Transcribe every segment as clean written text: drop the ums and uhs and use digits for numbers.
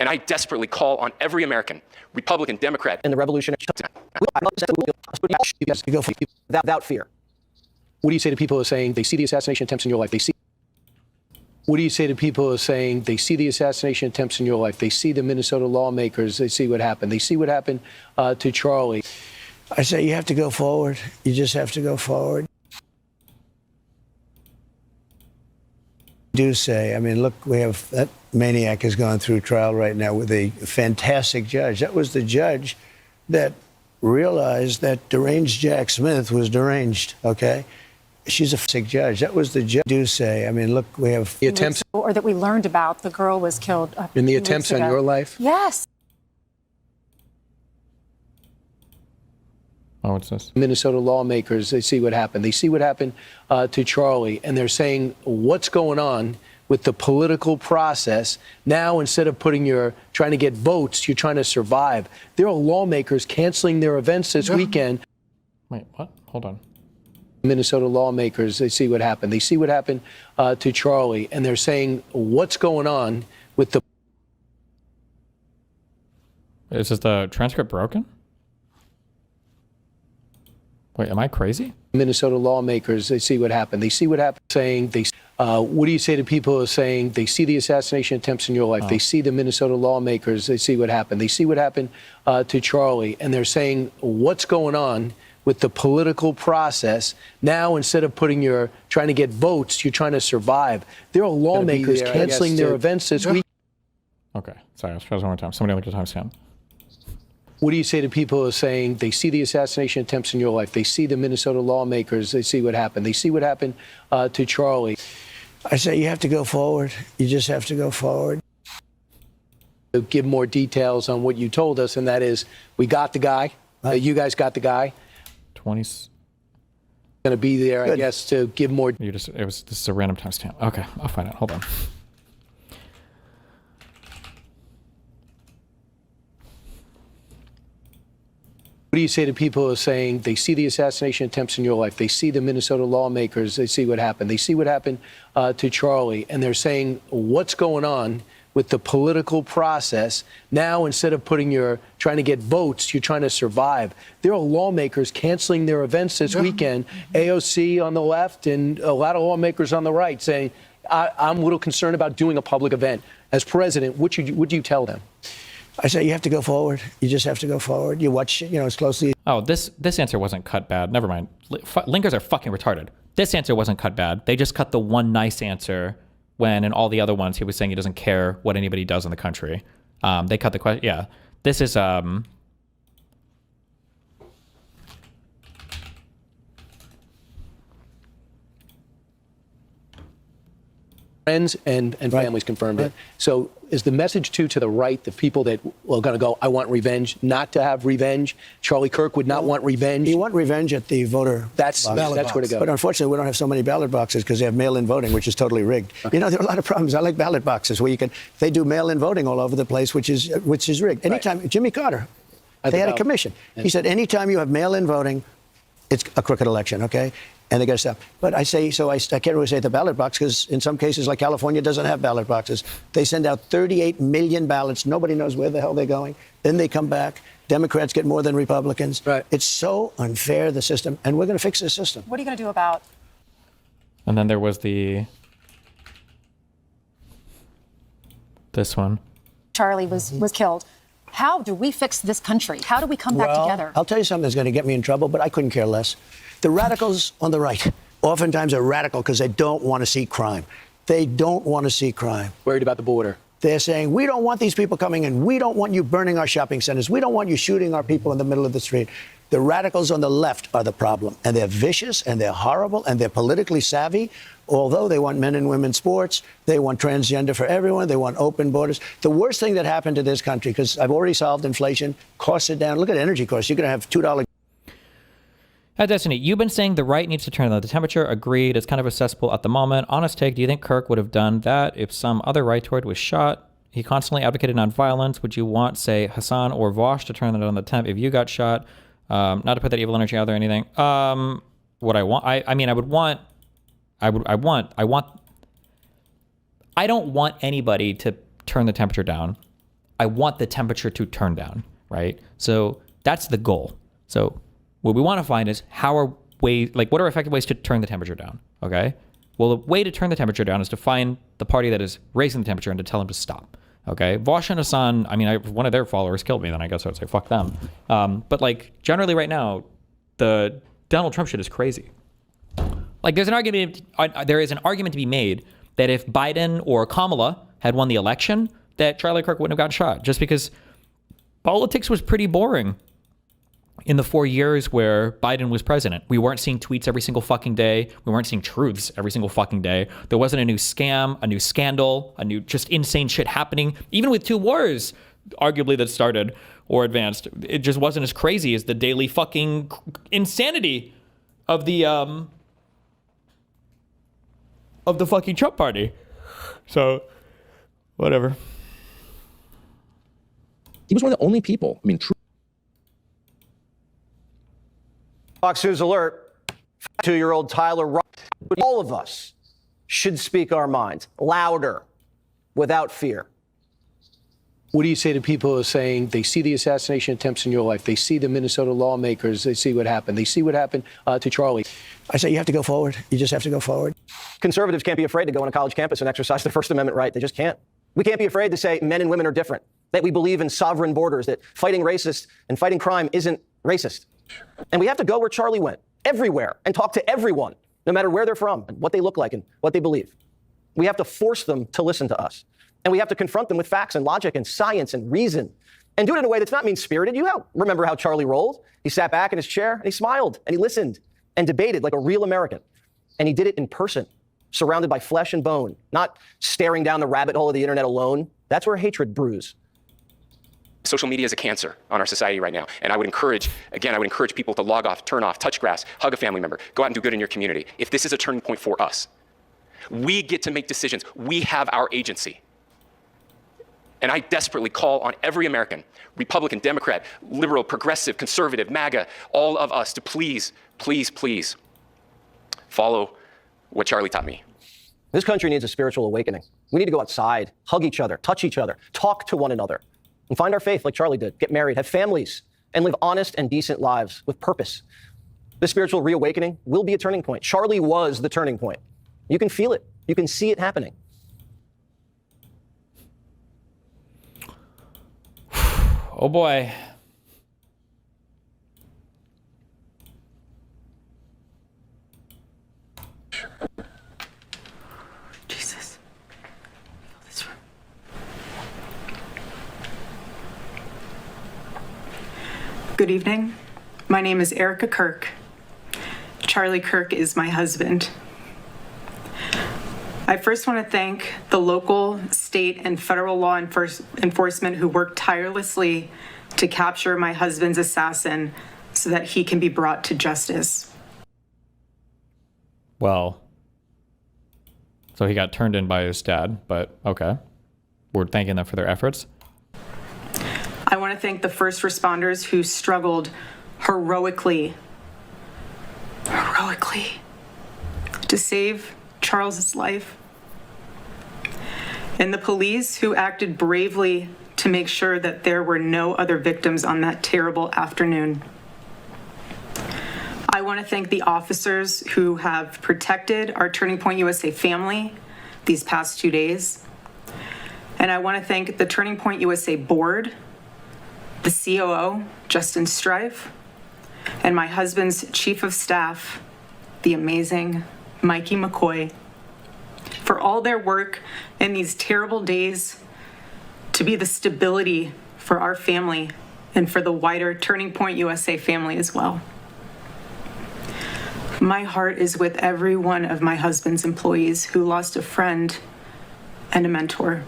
And I desperately call on every American, Republican, Democrat, and the revolutionary without fear. What do you say to people who are saying they see the assassination attempts in your life? What do you say to people who are saying they see the assassination attempts in your life? They see the Minnesota lawmakers. They see what happened. They see what happened to Charlie. I say you have to go forward. You just have to go forward. Do say, I mean, look, we have that maniac has gone through trial right now with a fantastic judge. That was the judge that realized that deranged Jack Smith was deranged, okay? She's a sick judge. That was the judge. Do say, I mean, look, we have the attempts, or that we learned about. The girl was killed in the attempts on your life. Yes. Oh, what's this? Minnesota lawmakers, they see what happened. They see what happened to Charlie, and they're saying, what's going on with the political process? Now, instead of trying to get votes, you're trying to survive. There are lawmakers canceling their events this weekend. Wait, what? Hold on. Minnesota lawmakers, they see what happened. They see what happened to Charlie, and they're saying, what's going on with the... Is this the transcript broken? Wait, am I crazy? Minnesota lawmakers, they see what happened. They see what happened, saying what do you say to people who are saying they see the assassination attempts in your life? They see the Minnesota lawmakers. They see what happened. They see what happened to Charlie, and they're saying, what's going on with the political process? Now, instead of trying to get votes, you're trying to survive. There are lawmakers canceling their events this week. Okay, sorry, let's try this one more time. Somebody look at the timestamp. What do you say to people who are saying they see the assassination attempts in your life? They see the Minnesota lawmakers. They see what happened. They see what happened to Charlie. I say you have to go forward. You just have to go forward. To give more details on what you told us, and that is, we got the guy. You guys got the guy. 20. Going to be there, I guess, to give more. This is a random timestamp. Okay, I'll find it. Hold on. What do you say to people who are saying they see the assassination attempts in your life? They see the Minnesota lawmakers. They see what happened. They see what happened to Charlie, and they're saying, what's going on with the political process? Now, instead of trying to get votes, you're trying to survive. There are lawmakers canceling their events this weekend. AOC on the left and a lot of lawmakers on the right saying, I'm a little concerned about doing a public event. As president, what do you tell them? I say you have to go forward. You just have to go forward. You watch, as closely. Oh, this answer wasn't cut bad. Never mind. Linkers are fucking retarded. This answer wasn't cut bad. They just cut the one nice answer when in all the other ones he was saying he doesn't care what anybody does in the country. They cut the question. Yeah, this is friends and families confirmed it. So is the message to the right, the people that are going to go, I want revenge, not to have revenge? Charlie Kirk would not want revenge. You want revenge at the voter That's where to go. But unfortunately, we don't have so many ballot boxes because they have mail-in voting, which is totally rigged. Okay. There are a lot of problems. I like ballot boxes where they do mail-in voting all over the place, which is rigged. Anytime, Jimmy Carter, they had a commission. He said, anytime you have mail-in voting, it's a crooked election, okay? And they got to stop. But I can't really say the ballot box because in some cases, like California, doesn't have ballot boxes. They send out 38 million ballots. Nobody knows where the hell they're going. Then they come back. Democrats get more than Republicans. Right. It's so unfair, the system. And we're going to fix this system. What are you going to do about? And then there was this one. Charlie was killed. How do we fix this country? How do we come back together? I'll tell you something that's going to get me in trouble, but I couldn't care less. The radicals on the right oftentimes are radical because they don't want to see crime. They don't want to see crime. Worried about the border. They're saying, we don't want these people coming in. We don't want you burning our shopping centers. We don't want you shooting our people in the middle of the street. The radicals on the left are the problem. And they're vicious and they're horrible and they're politically savvy. Although they want men and women sports, they want transgender for everyone, they want open borders. The worst thing that happened to this country, because I've already solved inflation, costs are down. Look at energy costs. You're going to have $2. Destiny, you've been saying the right needs to turn down the temperature. Agreed. It's kind of a cesspool at the moment. Honest take, do you think Kirk would have done that if some other right-toward was shot? He constantly advocated nonviolence. Would you want, say, Hassan or Vosh to turn that on the temp if you got shot? Not to put that evil energy out there or anything. What I want, I don't want anybody to turn the temperature down. I want the temperature to turn down, right? So that's the goal. So what we want to find is what are effective ways to turn the temperature down, okay? Well, the way to turn the temperature down is to find the party that is raising the temperature and to tell them to stop, okay? Vosh and Hassan, I mean, one of their followers killed me, then I guess I would say fuck them. But like generally right now, the Donald Trump shit is crazy. Like there is an argument to be made that if Biden or Kamala had won the election, that Charlie Kirk wouldn't have gotten shot, just because politics was pretty boring in the 4 years where Biden was president. We weren't seeing tweets every single fucking day. We weren't seeing truths every single fucking day. There wasn't a new scam, a new scandal, a new just insane shit happening. Even with 2 wars, arguably, that started or advanced, it just wasn't as crazy as the daily fucking insanity of the fucking Trump party. So, whatever. He was one of the only people, I mean, Fox News alert, 2-year-old Tyler Ross. All of us should speak our minds louder, without fear. What do you say to people who are saying they see the assassination attempts in your life? They see the Minnesota lawmakers. They see what happened. They see what happened to Charlie. I say you have to go forward. You just have to go forward. Conservatives can't be afraid to go on a college campus and exercise their First Amendment right. They just can't. We can't be afraid to say men and women are different, that we believe in sovereign borders, that fighting racist and fighting crime isn't racist. And we have to go where Charlie went, everywhere, and talk to everyone, no matter where they're from and what they look like and what they believe. We have to force them to listen to us. And we have to confront them with facts and logic and science and reason, and do it in a way that's not mean-spirited. Remember how Charlie rolled? He sat back in his chair and he smiled and he listened and debated like a real American. And he did it in person, surrounded by flesh and bone, not staring down the rabbit hole of the internet alone. That's where hatred brews. Social media is a cancer on our society right now. And I would encourage people to log off, turn off, touch grass, hug a family member, go out and do good in your community. If this is a turning point for us, we get to make decisions. We have our agency. And I desperately call on every American, Republican, Democrat, liberal, progressive, conservative, MAGA, all of us to please, please, please follow what Charlie taught me. This country needs a spiritual awakening. We need to go outside, hug each other, touch each other, talk to one another, and find our faith like Charlie did, get married, have families, and live honest and decent lives with purpose. This spiritual reawakening will be a turning point. Charlie was the turning point. You can feel it. You can see it happening. Oh boy. Jesus. This room. Good evening. My name is Erika Kirk. Charlie Kirk is my husband. I first want to thank the local, state, and federal law enforcement who worked tirelessly to capture my husband's assassin so that he can be brought to justice. Well, so he got turned in by his dad, but okay. We're thanking them for their efforts. I want to thank the first responders who struggled heroically to save Charles's life, and the police who acted bravely to make sure that there were no other victims on that terrible afternoon. I want to thank the officers who have protected our Turning Point USA family these past 2 days. And I want to thank the Turning Point USA board, the COO, Justin Strife, and my husband's chief of staff, the amazing Mikey McCoy, for all their work in these terrible days to be the stability for our family and for the wider Turning Point USA family as well. My heart is with every one of my husband's employees who lost a friend and a mentor.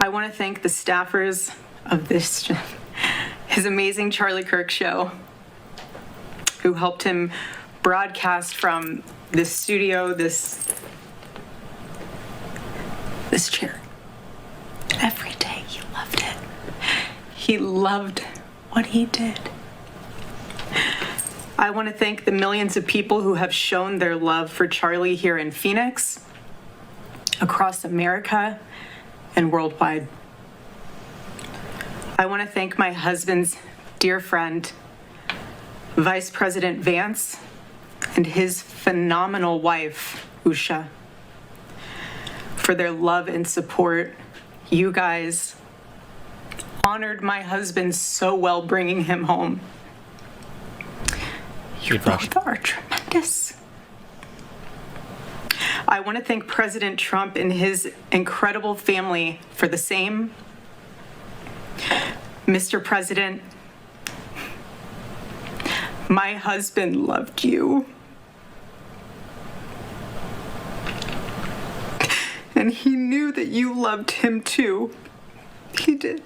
I want to thank the staffers of his amazing Charlie Kirk show, who helped him broadcast from this studio, this chair. Every day he loved it. He loved what he did. I want to thank the millions of people who have shown their love for Charlie here in Phoenix, across America, and worldwide. I want to thank my husband's dear friend, Vice President Vance, and his phenomenal wife, Usha, for their love and support. You guys honored my husband so well bringing him home. You both are tremendous. I want to thank President Trump and his incredible family for the same. Mr. President, my husband loved you. And he knew that you loved him too. He did.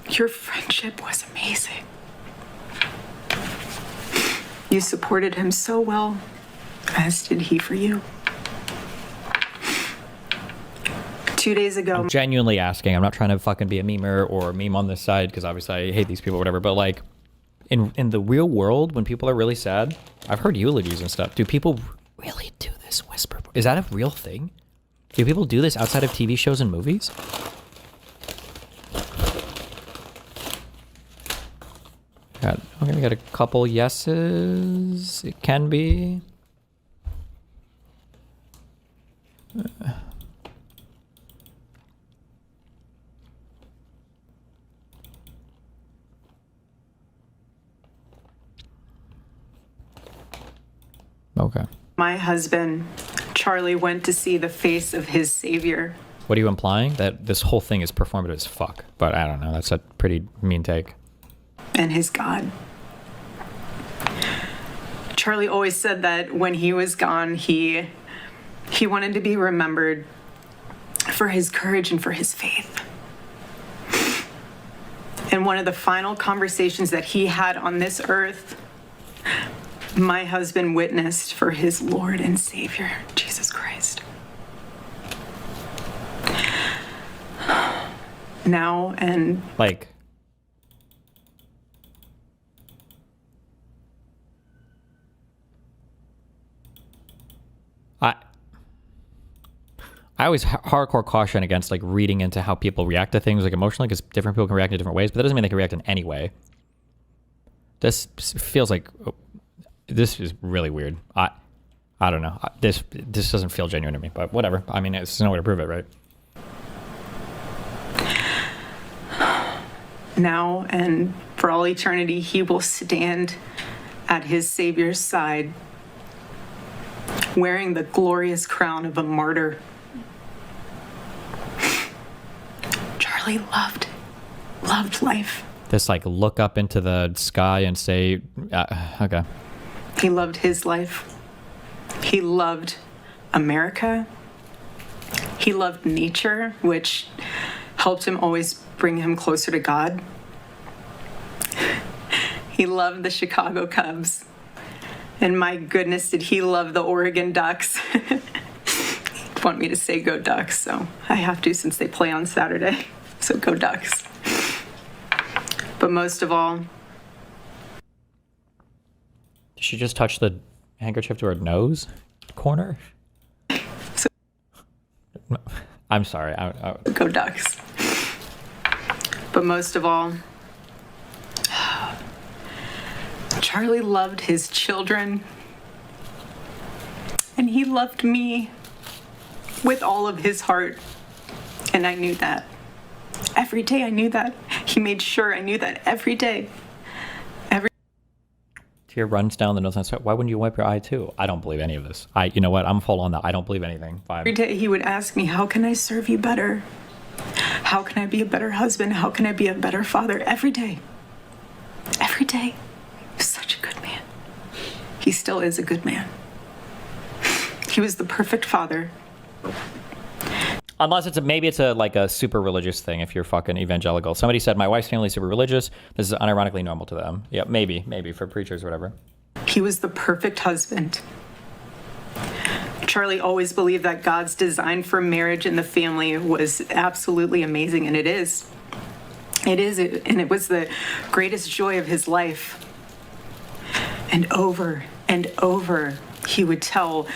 Your friendship was amazing. You supported him so well, as did he for you. 2 days ago, I'm genuinely asking. I'm not trying to fucking be a memer or meme on this side because obviously I hate these people or whatever. But like, in the real world, when people are really sad, I've heard eulogies and stuff. Do people really do this whisper? Is that a real thing? Do people do this outside of TV shows and movies? Okay, we got a couple yeses. It can be. Okay. my husband, Charlie, went to see the face of his savior. What are you implying? That this whole thing is performative as fuck. But I don't know. That's a pretty mean take. And his God. Charlie always said that when he was gone, he wanted to be remembered for his courage and for his faith. And one of the final conversations that he had on this earth, my husband witnessed for his Lord and Savior, Jesus Christ. Now and like, I always hardcore caution against like reading into how people react to things like emotionally, because different people can react in different ways, but that doesn't mean they can react in any way. This feels like, this is really weird. I don't know. This doesn't feel genuine to me, but whatever. I mean, it's no way to prove it, right? now and for all eternity, he will stand at his Savior's side, wearing the glorious crown of a martyr. Charlie loved life. This like look up into the sky and say, okay. He loved his life. He loved America. He loved nature, which helped him always bring him closer to God. He loved the Chicago Cubs. And my goodness, did he love the Oregon Ducks. He'd want me to say go Ducks, so I have to since they play on Saturday. So go Ducks. But most of all... Did she just touch the handkerchief to her nose corner? So, I'm sorry. Go Ducks. But most of all, Charlie loved his children. And he loved me with all of his heart. And I knew that. Every day I knew that. He made sure I knew that every day. Tear runs down the nose. Why wouldn't you wipe your eye too? I don't believe any of this. You know what? I'm full on that. I don't believe anything. Fine. Every day he would ask me, how can I serve you better? How can I be a better husband? How can I be a better father? Every day. Every day. He was such a good man. He still is a good man. He was the perfect father. Unless maybe it's like a super religious thing if you're fucking evangelical. Somebody said, my wife's family is super religious. This is unironically normal to them. Yeah, maybe for preachers or whatever. He was the perfect husband. Charlie always believed that God's design for marriage and the family was absolutely amazing, and it is. It is, and it was the greatest joy of his life. And over, he would tell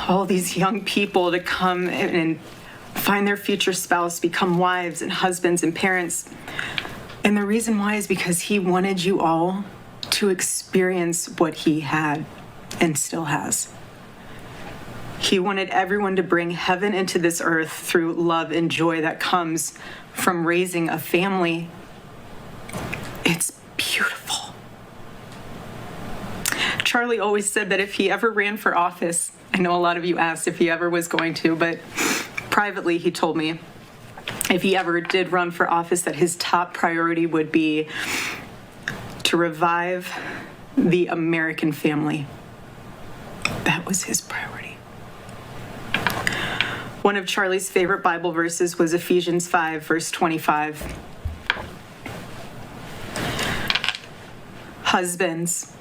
all these young people to come and find their future spouse, become wives and husbands and parents. And the reason why is because he wanted you all to experience what he had and still has. He wanted everyone to bring heaven into this earth through love and joy that comes from raising a family. It's beautiful. Charlie always said that if he ever ran for office, I know a lot of you asked if he ever was going to, but privately he told me if he ever did run for office that his top priority would be to revive the American family. That was his priority. One of Charlie's favorite Bible verses was Ephesians 5, verse 25. Husbands,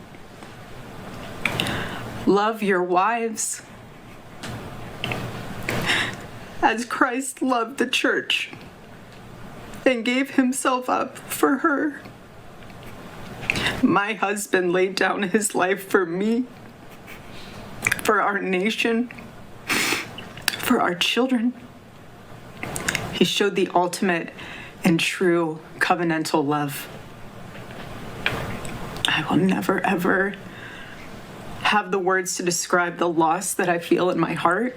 love your wives as Christ loved the church and gave himself up for her. My husband laid down his life for me, for our nation, for our children. He showed the ultimate and true covenantal love. I will never, ever have the words to describe the loss that I feel in my heart.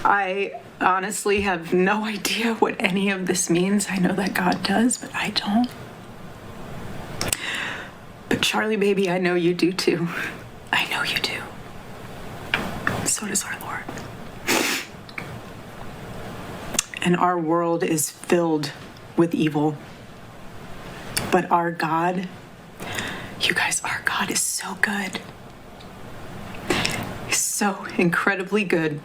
I honestly have no idea what any of this means. I know that God does, but I don't. But Charlie, baby, I know you do too. I know you do. So does our Lord. And our world is filled with evil. But our God, you guys, our God is so good. He's so incredibly good.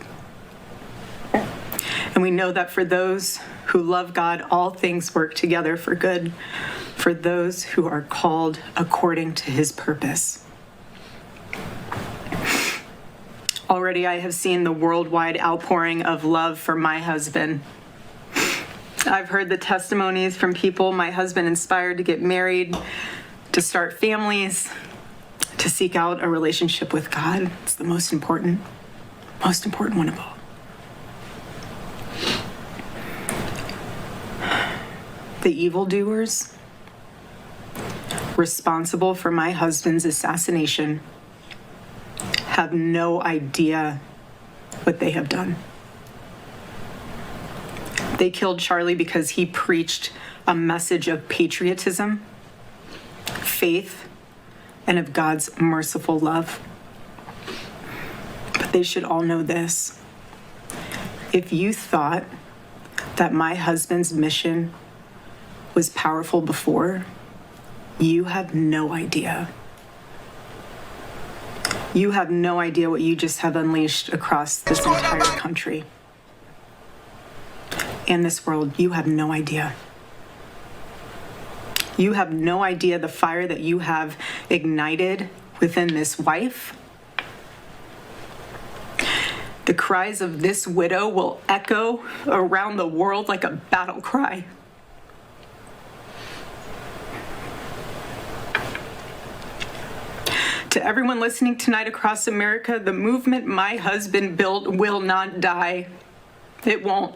And we know that for those who love God, all things work together for good, for those who are called according to his purpose. Already I have seen the worldwide outpouring of love for my husband. I've heard the testimonies from people my husband inspired to get married, to start families, to seek out a relationship with God. It's the most important one of all. The evildoers responsible for my husband's assassination have no idea what they have done. They killed Charlie because he preached a message of patriotism, faith, and of God's merciful love. But they should all know this. If you thought that my husband's mission was powerful before, you have no idea. You have no idea what you just have unleashed across this entire country and this world. You have no idea. You have no idea the fire that you have ignited within this wife. The cries of this widow will echo around the world like a battle cry. To everyone listening tonight across America, the movement my husband built will not die. It won't.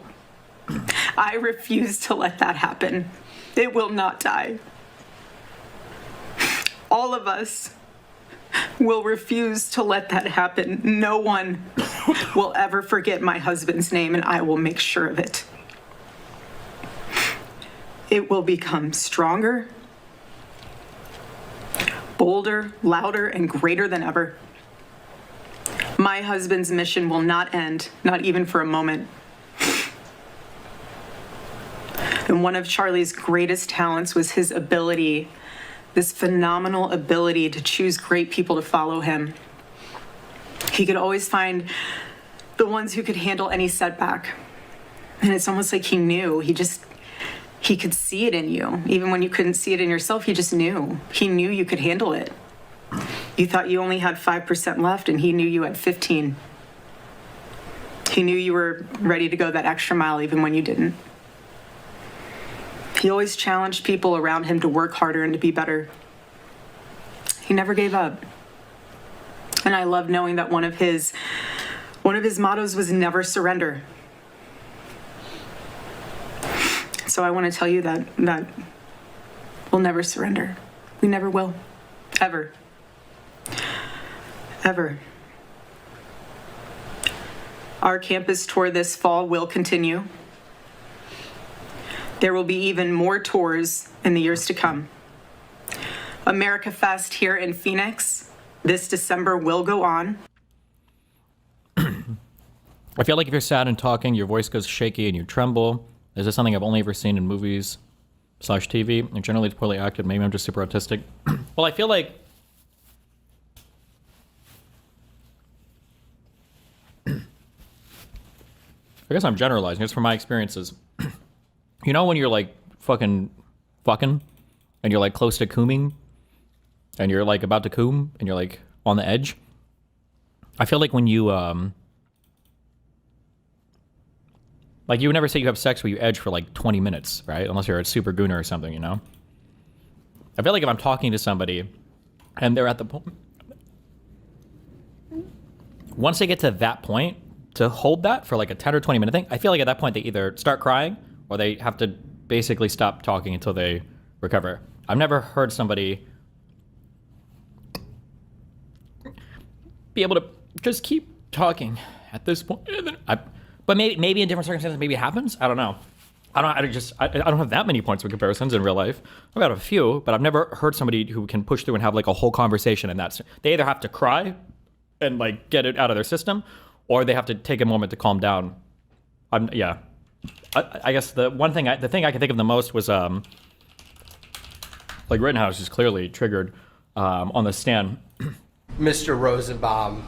I refuse to let that happen. It will not die. All of us will refuse to let that happen. No one will ever forget my husband's name, and I will make sure of it. It will become stronger, bolder, louder, and greater than ever. My husband's mission will not end, not even for a moment. And one of Charlie's greatest talents was his ability, this phenomenal ability to choose great people to follow him. He could always find the ones who could handle any setback. And it's almost like he knew. He could see it in you. Even when you couldn't see it in yourself, he just knew. He knew you could handle it. You thought you only had 5% left, and he knew you had 15. He knew you were ready to go that extra mile even when you didn't. He always challenged people around him to work harder and to be better. He never gave up. And I love knowing that one of his mottos was never surrender. So I want to tell you that we'll never surrender. We never will. Ever. Ever. Our campus tour this fall will continue. There will be even more tours in the years to come. America Fest here in Phoenix this December will go on. I feel like if you're sad and talking, your voice goes shaky and you tremble. Is this something I've only ever seen in movies/TV? And generally it's poorly acted. Maybe I'm just super autistic. Well, I feel like I guess I'm generalizing. It's from my experiences. You know when you're like fucking and you're like close to cooming and you're like about to coom and you're like on the edge? I feel like when you like you would never say you have sex where you edge for like 20 minutes, right? Unless you're a super gooner or something, you know? I feel like if I'm talking to somebody and they're at the point, once they get to that point, to hold that for like a 10 or 20 minute thing, I feel like at that point they either start crying or they have to basically stop talking until they recover. I've never heard somebody be able to just keep talking at this point. But maybe in different circumstances, maybe it happens. I don't know. I don't have that many points of comparisons in real life. I've got a few, but I've never heard somebody who can push through and have like a whole conversation, and they either have to cry and like get it out of their system, or they have to take a moment to calm down. I guess the thing I can think of the most was like Rittenhouse is clearly triggered on the stand. Mr. Rosenbaum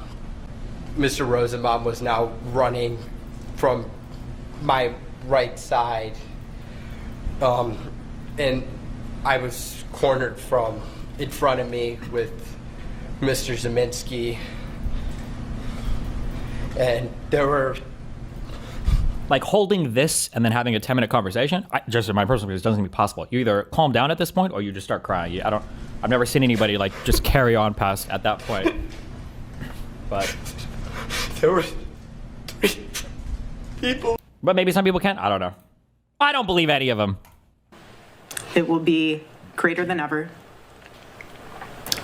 was now running from my right side, and I was cornered from in front of me with Mr. Zeminski, and there were like holding this and then having a 10-minute conversation. Just in my personal opinion, it doesn't seem possible. You either calm down at this point or you just start crying. I've never seen anybody like just carry on past at that point. But there were 3 people. But maybe some people can. I don't know. I don't believe any of them. It will be greater than ever.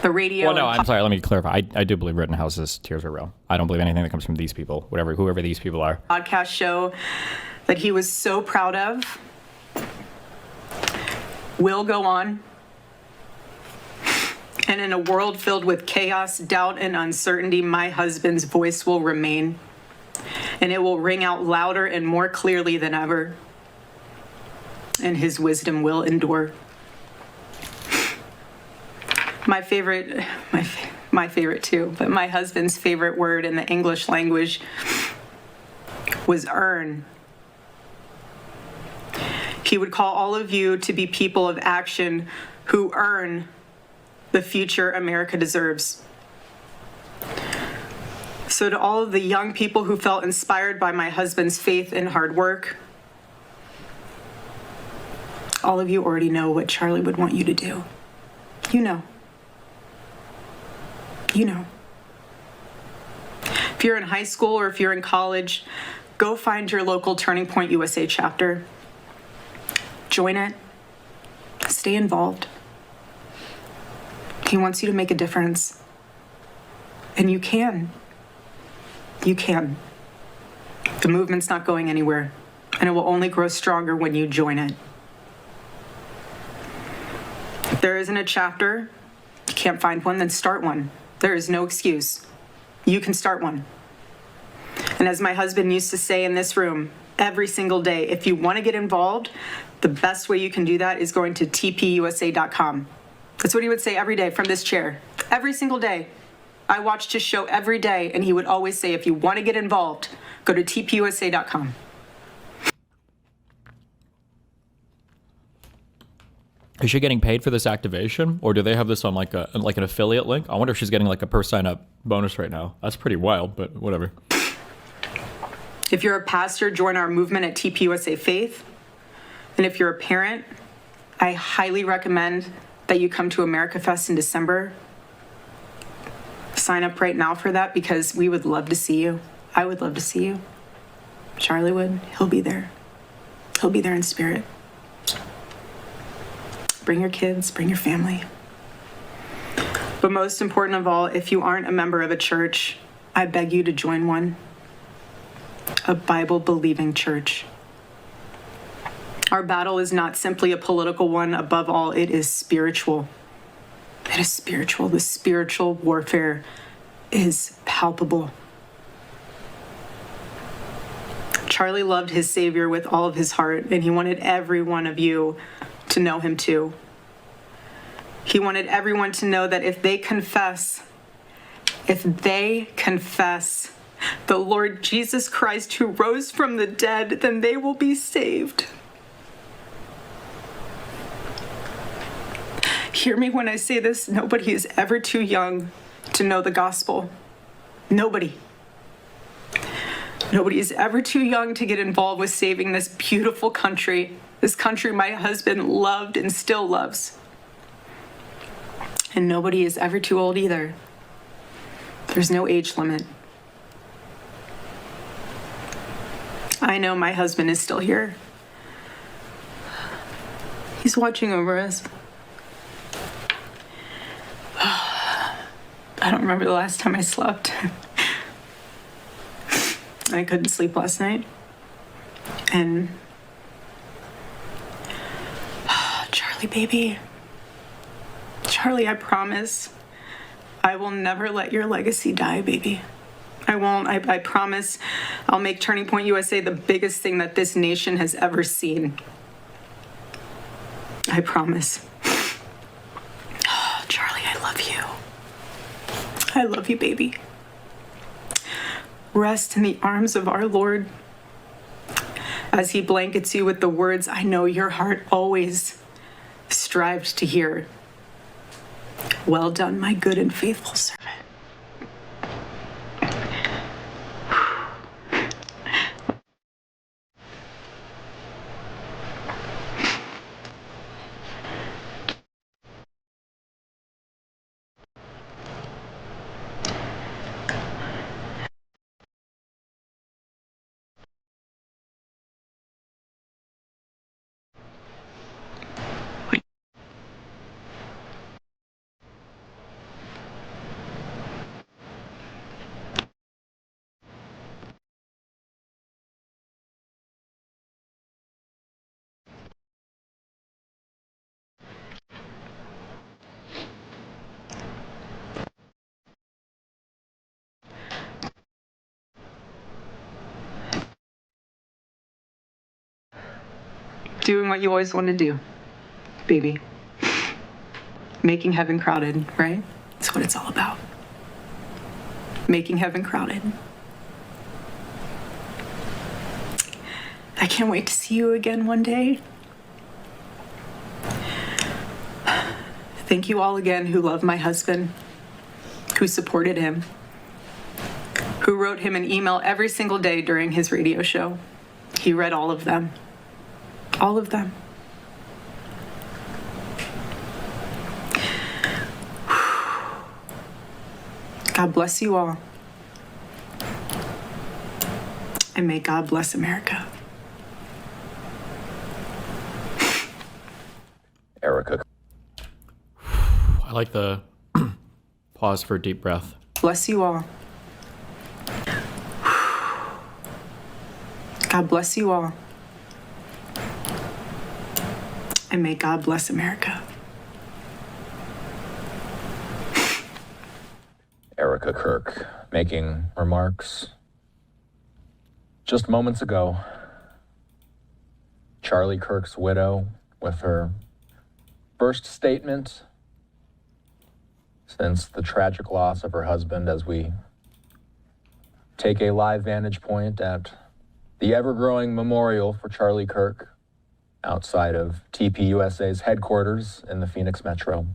The radio. Well, no, I'm sorry. Let me clarify. I do believe Rittenhouse's tears are real. I don't believe anything that comes from these people, whoever these people are. Podcast show that he was so proud of will go on. And in a world filled with chaos, doubt, and uncertainty, my husband's voice will remain. And it will ring out louder and more clearly than ever. And his wisdom will endure. My favorite too, but my husband's favorite word in the English language was earn. He would call all of you to be people of action who earn the future America deserves. So to all of the young people who felt inspired by my husband's faith and hard work, all of you already know what Charlie would want you to do. You know. You know. If you're in high school or if you're in college, go find your local Turning Point USA chapter. Join it. Stay involved. He wants you to make a difference. And you can. You can. The movement's not going anywhere, and it will only grow stronger when you join it. If there isn't a chapter, you can't find one, then start one. There is no excuse. You can start one. And as my husband used to say in this room, every single day, if you want to get involved, the best way you can do that is going to tpusa.com. That's what he would say every day from this chair. Every single day. I watched his show every day, and he would always say, if you want to get involved, go to tpusa.com. Is she getting paid for this activation, or do they have this on like an affiliate link? I wonder if she's getting like a per sign up bonus right now. That's pretty wild, but whatever. If you're a pastor, join our movement at TPUSA Faith. And if you're a parent, I highly recommend that you come to America Fest in December. Sign up right now for that because we would love to see you. I would love to see you. Charlie would. He'll be there. He'll be there in spirit. bring your kids, bring your family. But most important of all, if you aren't a member of a church, I beg you to join one. A Bible-believing church. Our battle is not simply a political one. Above all, it is spiritual. It is spiritual. The spiritual warfare is palpable. Charlie loved his Savior with all of his heart, and he wanted every one of you to know him too. He wanted everyone to know that if they confess the Lord Jesus Christ who rose from the dead, then they will be saved. Hear me when I say this, nobody is ever too young to know the gospel. Nobody. Nobody is ever too young to get involved with saving this beautiful country, this country my husband loved and still loves. And nobody is ever too old either. There's no age limit. I know my husband is still here. He's watching over us. I don't remember the last time I slept. I couldn't sleep last night. And Charlie, baby. Charlie, I promise I will never let your legacy die, baby. I won't. I promise I'll make Turning Point USA the biggest thing that this nation has ever seen. I promise. Oh, Charlie, I love you. I love you, baby. Rest in the arms of our Lord as he blankets you with the words I know your heart always strived to hear. Well done, my good and faithful servant. Doing what you always want to do, baby. Making heaven crowded, right? That's what it's all about. Making heaven crowded. I can't wait to see you again one day. Thank you all again who love my husband, who supported him, who wrote him an email every single day during his radio show. He read all of them. All of them. God bless you all. And may God bless America. Erika. I like the pause for a deep breath. Bless you all. God bless you all. And may God bless America. Erika Kirk making remarks just moments ago. Charlie Kirk's widow with her first statement since the tragic loss of her husband, as we take a live vantage point at the ever-growing memorial for Charlie Kirk outside of TPUSA's headquarters in the Phoenix Metro.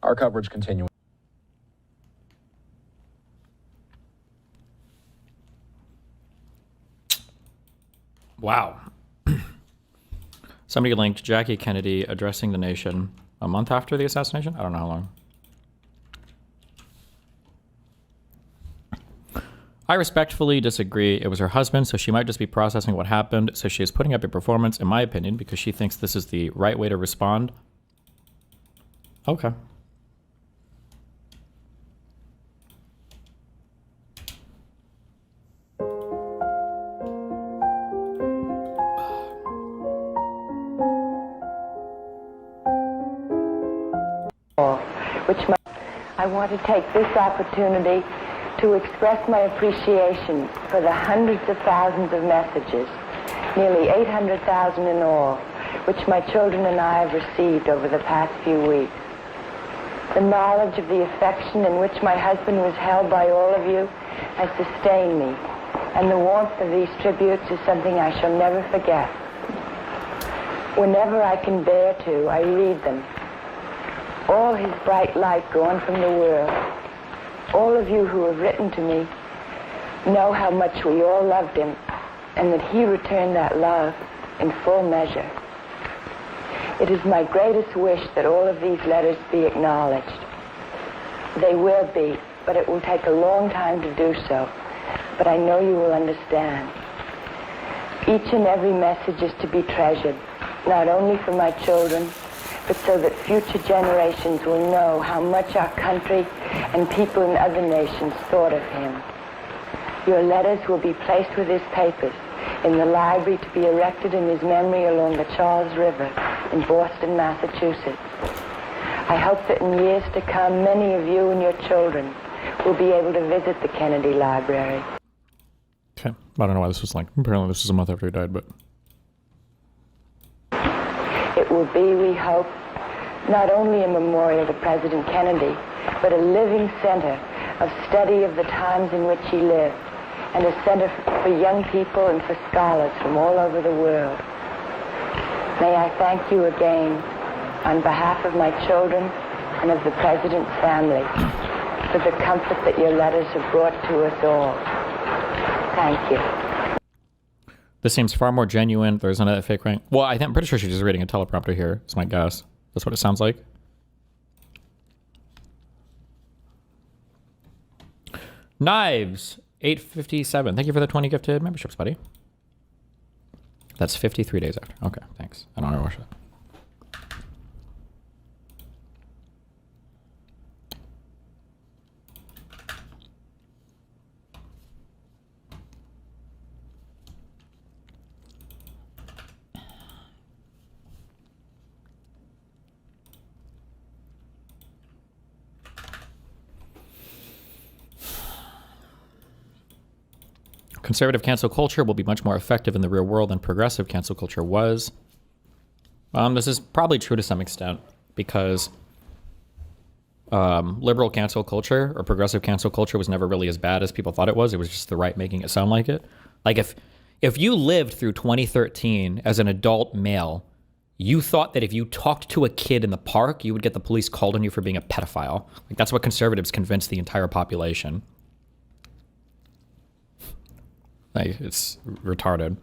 Our coverage continuing. Wow. Somebody linked Jackie Kennedy addressing the nation a month after the assassination. I don't know how long. I respectfully disagree. It was her husband, so she might just be processing what happened. So she is putting up a performance, in my opinion, because she thinks this is the right way to respond. Okay. I want to take this opportunity to express my appreciation for the hundreds of thousands of messages, nearly 800,000 in all, which my children and I have received over the past few weeks. The knowledge of the affection in which my husband was held by all of you has sustained me, and the warmth of these tributes is something I shall never forget. Whenever I can bear to, I read them. All his bright light gone from the world. All of you who have written to me know how much we all loved him, and that he returned that love in full measure. It is my greatest wish that all of these letters be acknowledged. They will be, but it will take a long time to do so. But I know you will understand. Each and every message is to be treasured, not only for my children, but so that future generations will know how much our country and people in other nations thought of him. Your letters will be placed with his papers in the library to be erected in his memory along the Charles River in Boston, Massachusetts. I hope that in years to come, many of you and your children will be able to visit the Kennedy Library. Okay. I don't know why this was like, apparently this is a month after he died, but... It will be, we hope, not only a memorial to President Kennedy, but a living center of study of the times in which he lived, and a center for young people and for scholars from all over the world. May I thank you again, on behalf of my children and of the President's family, for the comfort that your letters have brought to us all. Thank you. This seems far more genuine. There's another fake rank. Well, I'm pretty sure she's just reading a teleprompter here. It's my guess. That's what it sounds like. Knives, 857. Thank you for the 20 gifted memberships, buddy. That's 53 days after. Okay, thanks. I don't know watch that. Conservative cancel culture will be much more effective in the real world than progressive cancel culture was. This is probably true to some extent because liberal cancel culture or progressive cancel culture was never really as bad as people thought it was. It was just the right making it sound like it. Like if you lived through 2013 as an adult male, you thought that if you talked to a kid in the park, you would get the police called on you for being a pedophile. Like that's what conservatives convinced the entire population. Like, it's retarded.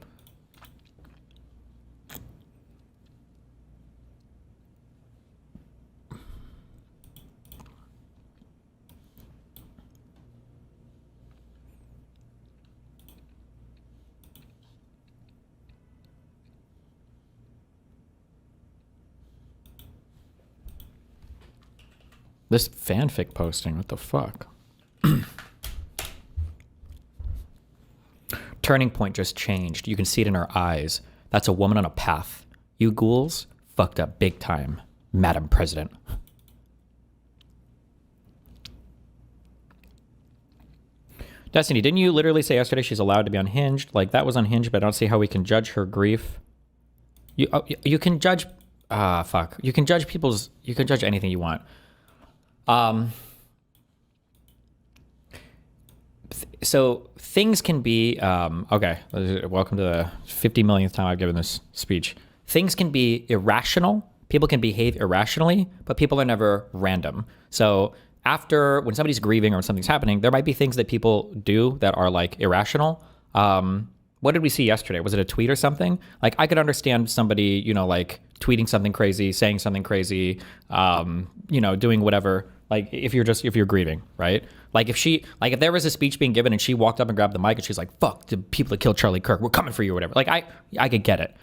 This fanfic posting, what the fuck? Turning point just changed. You can see it in her eyes. That's a woman on a path. You ghouls fucked up big time, Madam President. Destiny, didn't you literally say yesterday she's allowed to be unhinged? Like, that was unhinged, but I don't see how we can judge her grief. You can judge... fuck. You can judge people's... You can judge anything you want. So things can be... okay, welcome to the 50 millionth time I've given this speech. Things can be irrational. People can behave irrationally, but people are never random. So when somebody's grieving or something's happening, there might be things that people do that are like irrational. What did we see yesterday? Was it a tweet or something? Like, I could understand somebody, like tweeting something crazy, saying something crazy, doing whatever Like if you're grieving, right? Like if there was a speech being given and she walked up and grabbed the mic and she's like, fuck the people that killed Charlie Kirk, we're coming for you or whatever. Like I could get it.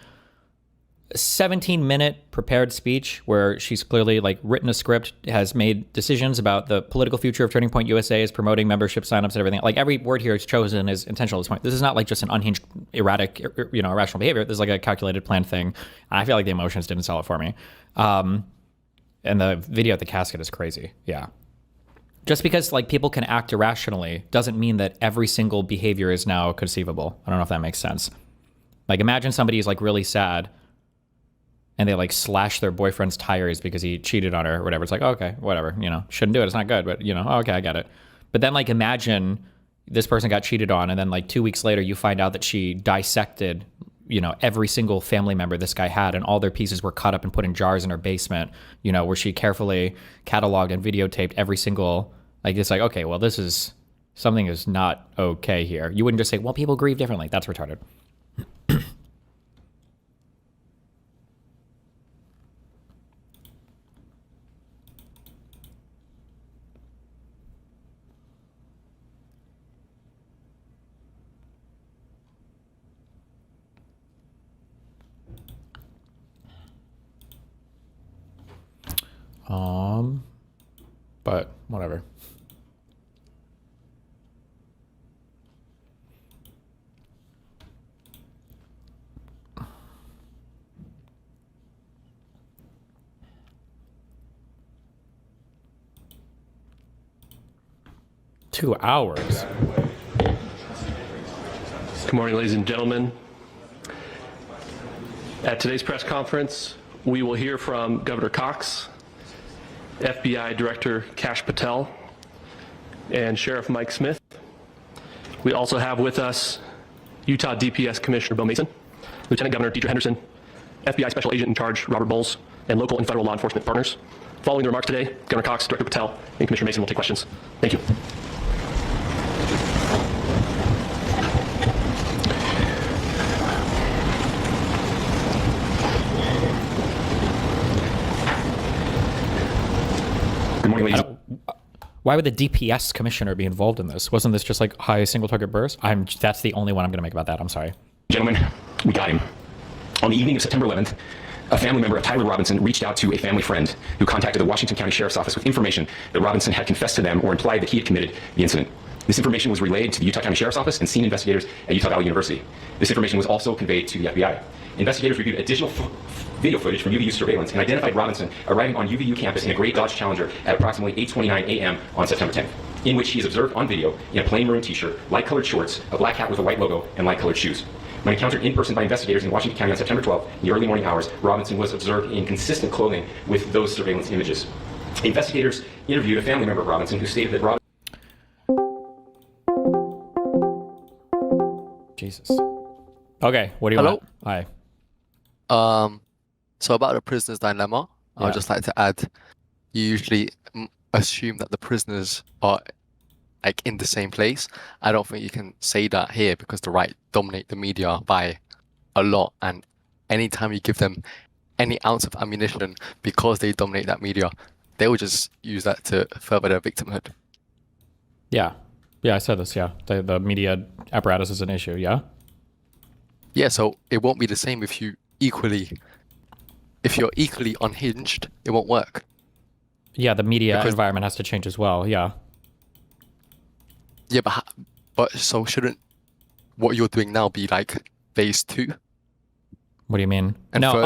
A 17-minute prepared speech where she's clearly like written a script, has made decisions about the political future of Turning Point USA, is promoting membership signups and everything. Like every word here is chosen is intentional at this point. This is not like just an unhinged, erratic, irrational behavior. This is like a calculated, planned thing. I feel like the emotions didn't sell it for me. And the video at the casket is crazy. Yeah. Just because like people can act irrationally doesn't mean that every single behavior is now conceivable. I don't know if that makes sense. Like imagine somebody is like really sad and they like slash their boyfriend's tires because he cheated on her or whatever. It's like, okay, whatever, shouldn't do it. It's not good, but okay, I get it. But then like imagine this person got cheated on and then like 2 weeks later you find out that she dissected, every single family member this guy had and all their pieces were cut up and put in jars in her basement, where she carefully cataloged and videotaped every single, like it's like, okay, well something is not okay here. You wouldn't just say, well, people grieve differently. That's retarded. But whatever. Two hours. Good morning, ladies and gentlemen. At today's press conference, we will hear from Governor Cox, FBI Director Kash Patel, and Sheriff Mike Smith. We also have with us Utah DPS Commissioner Bo Mason, Lieutenant Governor Deidre Henderson, FBI Special Agent in Charge Robert Bowles, and local and federal law enforcement partners. Following the remarks today, Governor Cox, Director Patel, and Commissioner Mason will take questions. Thank you. Good morning, ladies. Why would the DPS commissioner be involved in this? Wasn't this just like high single target burst? That's the only one I'm going to make about that. I'm sorry. Gentlemen, we got him. On the evening of September 11th, a family member of Tyler Robinson reached out to a family friend who contacted the Washington County Sheriff's Office with information that Robinson had confessed to them or implied that he had committed the incident. This information was relayed to the Utah County Sheriff's Office and senior investigators at Utah Valley University. This information was also conveyed to the FBI. Investigators reviewed additional video footage from UVU surveillance and identified Robinson arriving on UVU campus in a gray Dodge Challenger at approximately 8:29 a.m. on September 10th, in which he is observed on video in a plain maroon t-shirt, light-colored shorts, a black hat with a white logo, and light-colored shoes. When encountered in person by investigators in Washington County on September 12th, in the early morning hours, Robinson was observed in consistent clothing with those surveillance images. Investigators interviewed a family member of Robinson who stated that Robinson... Jesus. Okay, what do you want? Hi. So about the prisoner's dilemma, I would just like to add, you usually assume that the prisoners are like in the same place. I don't think you can say that here because the right dominate the media by a lot, and anytime you give them any ounce of ammunition because they dominate that media, they will just use that to further their victimhood. Yeah, I said this. Yeah, the media apparatus is an issue. Yeah. Yeah, so it won't be the same if you're equally unhinged, it won't work. Yeah, the media environment has to change as well. Yeah. Yeah, but so shouldn't what you're doing now be like phase 2? What do you mean? No.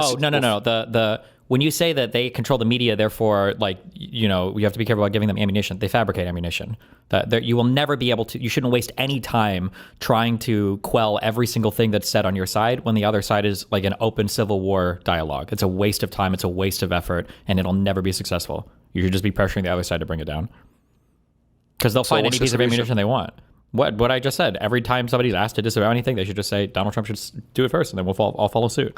The when you say that they control the media, therefore, like, you have to be careful about giving them ammunition. They fabricate ammunition. That you will never be able to. You shouldn't waste any time trying to quell every single thing that's said on your side when the other side is like an open civil war dialogue. It's a waste of time. It's a waste of effort, and it'll never be successful. You should just be pressuring the other side to bring it down, because they'll find any piece of ammunition they want. What I just said. Every time somebody's asked to disavow anything, they should just say Donald Trump should do it first, and then we'll all follow suit.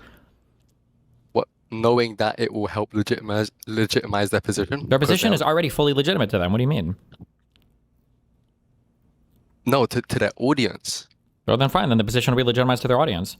Knowing that it will help legitimize their position. Their position is already fully legitimate to them. What do you mean? No, to their audience. Well, then fine. Then the position will be legitimized to their audience.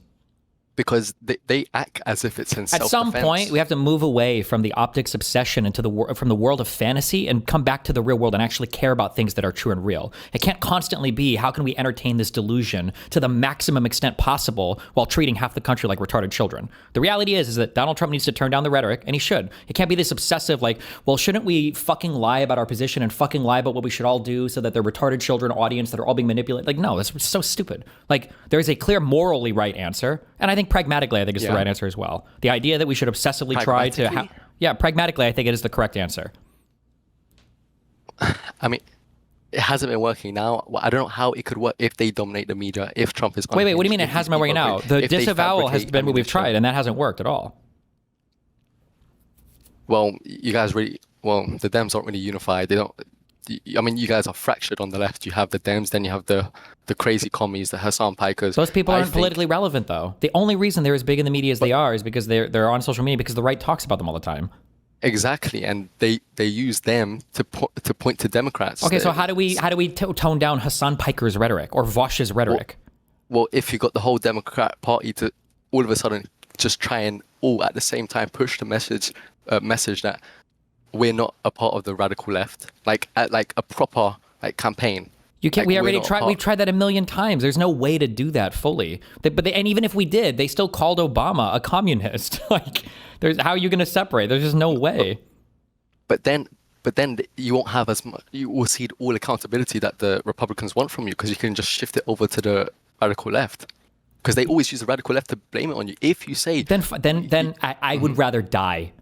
because they act as if it's in self-defense. At some point, we have to move away from the optics obsession into from the world of fantasy and come back to the real world and actually care about things that are true and real. It can't constantly be, how can we entertain this delusion to the maximum extent possible while treating half the country like retarded children? The reality is that Donald Trump needs to turn down the rhetoric, and he should. It can't be this obsessive, like, well, shouldn't we fucking lie about our position and fucking lie about what we should all do so that the retarded children audience that are all being manipulated? Like, no, that's so stupid. Like, there is a clear morally right answer, and I think pragmatically, I think it's the right answer as well. The idea that we should obsessively try to... pragmatically, I think it is the correct answer. I mean, it hasn't been working now. I don't know how it could work if they dominate the media, if Trump is... Wait, what do you mean it hasn't been working now? The disavowal has been what we've tried, and that hasn't worked at all. Well, you guys really... Well, the Dems aren't really unified. They don't... I mean, you guys are fractured on the left. You have the Dems, then you have the crazy commies, the Hassan Pikers. Those people aren't politically relevant, though. The only reason they're as big in the media as they are is because they're on social media because the right talks about them all the time. Exactly, and they use them to point to Democrats. Okay, so how do we tone down Hassan Piker's rhetoric or Vosh's rhetoric? Well, if you got the whole Democrat Party to all of a sudden just try and all at the same time push the message that we're not a part of the radical left, like a proper campaign. You can't. We already tried. We've tried that a million times. There's no way to do that fully. And even if we did, they still called Obama a communist. Like, how are you going to separate? There's just no way. But then you won't have as much. You will see all accountability that the Republicans want from you because you can just shift it over to the radical left. Because they always use the radical left to blame it on you. If you say then I would rather die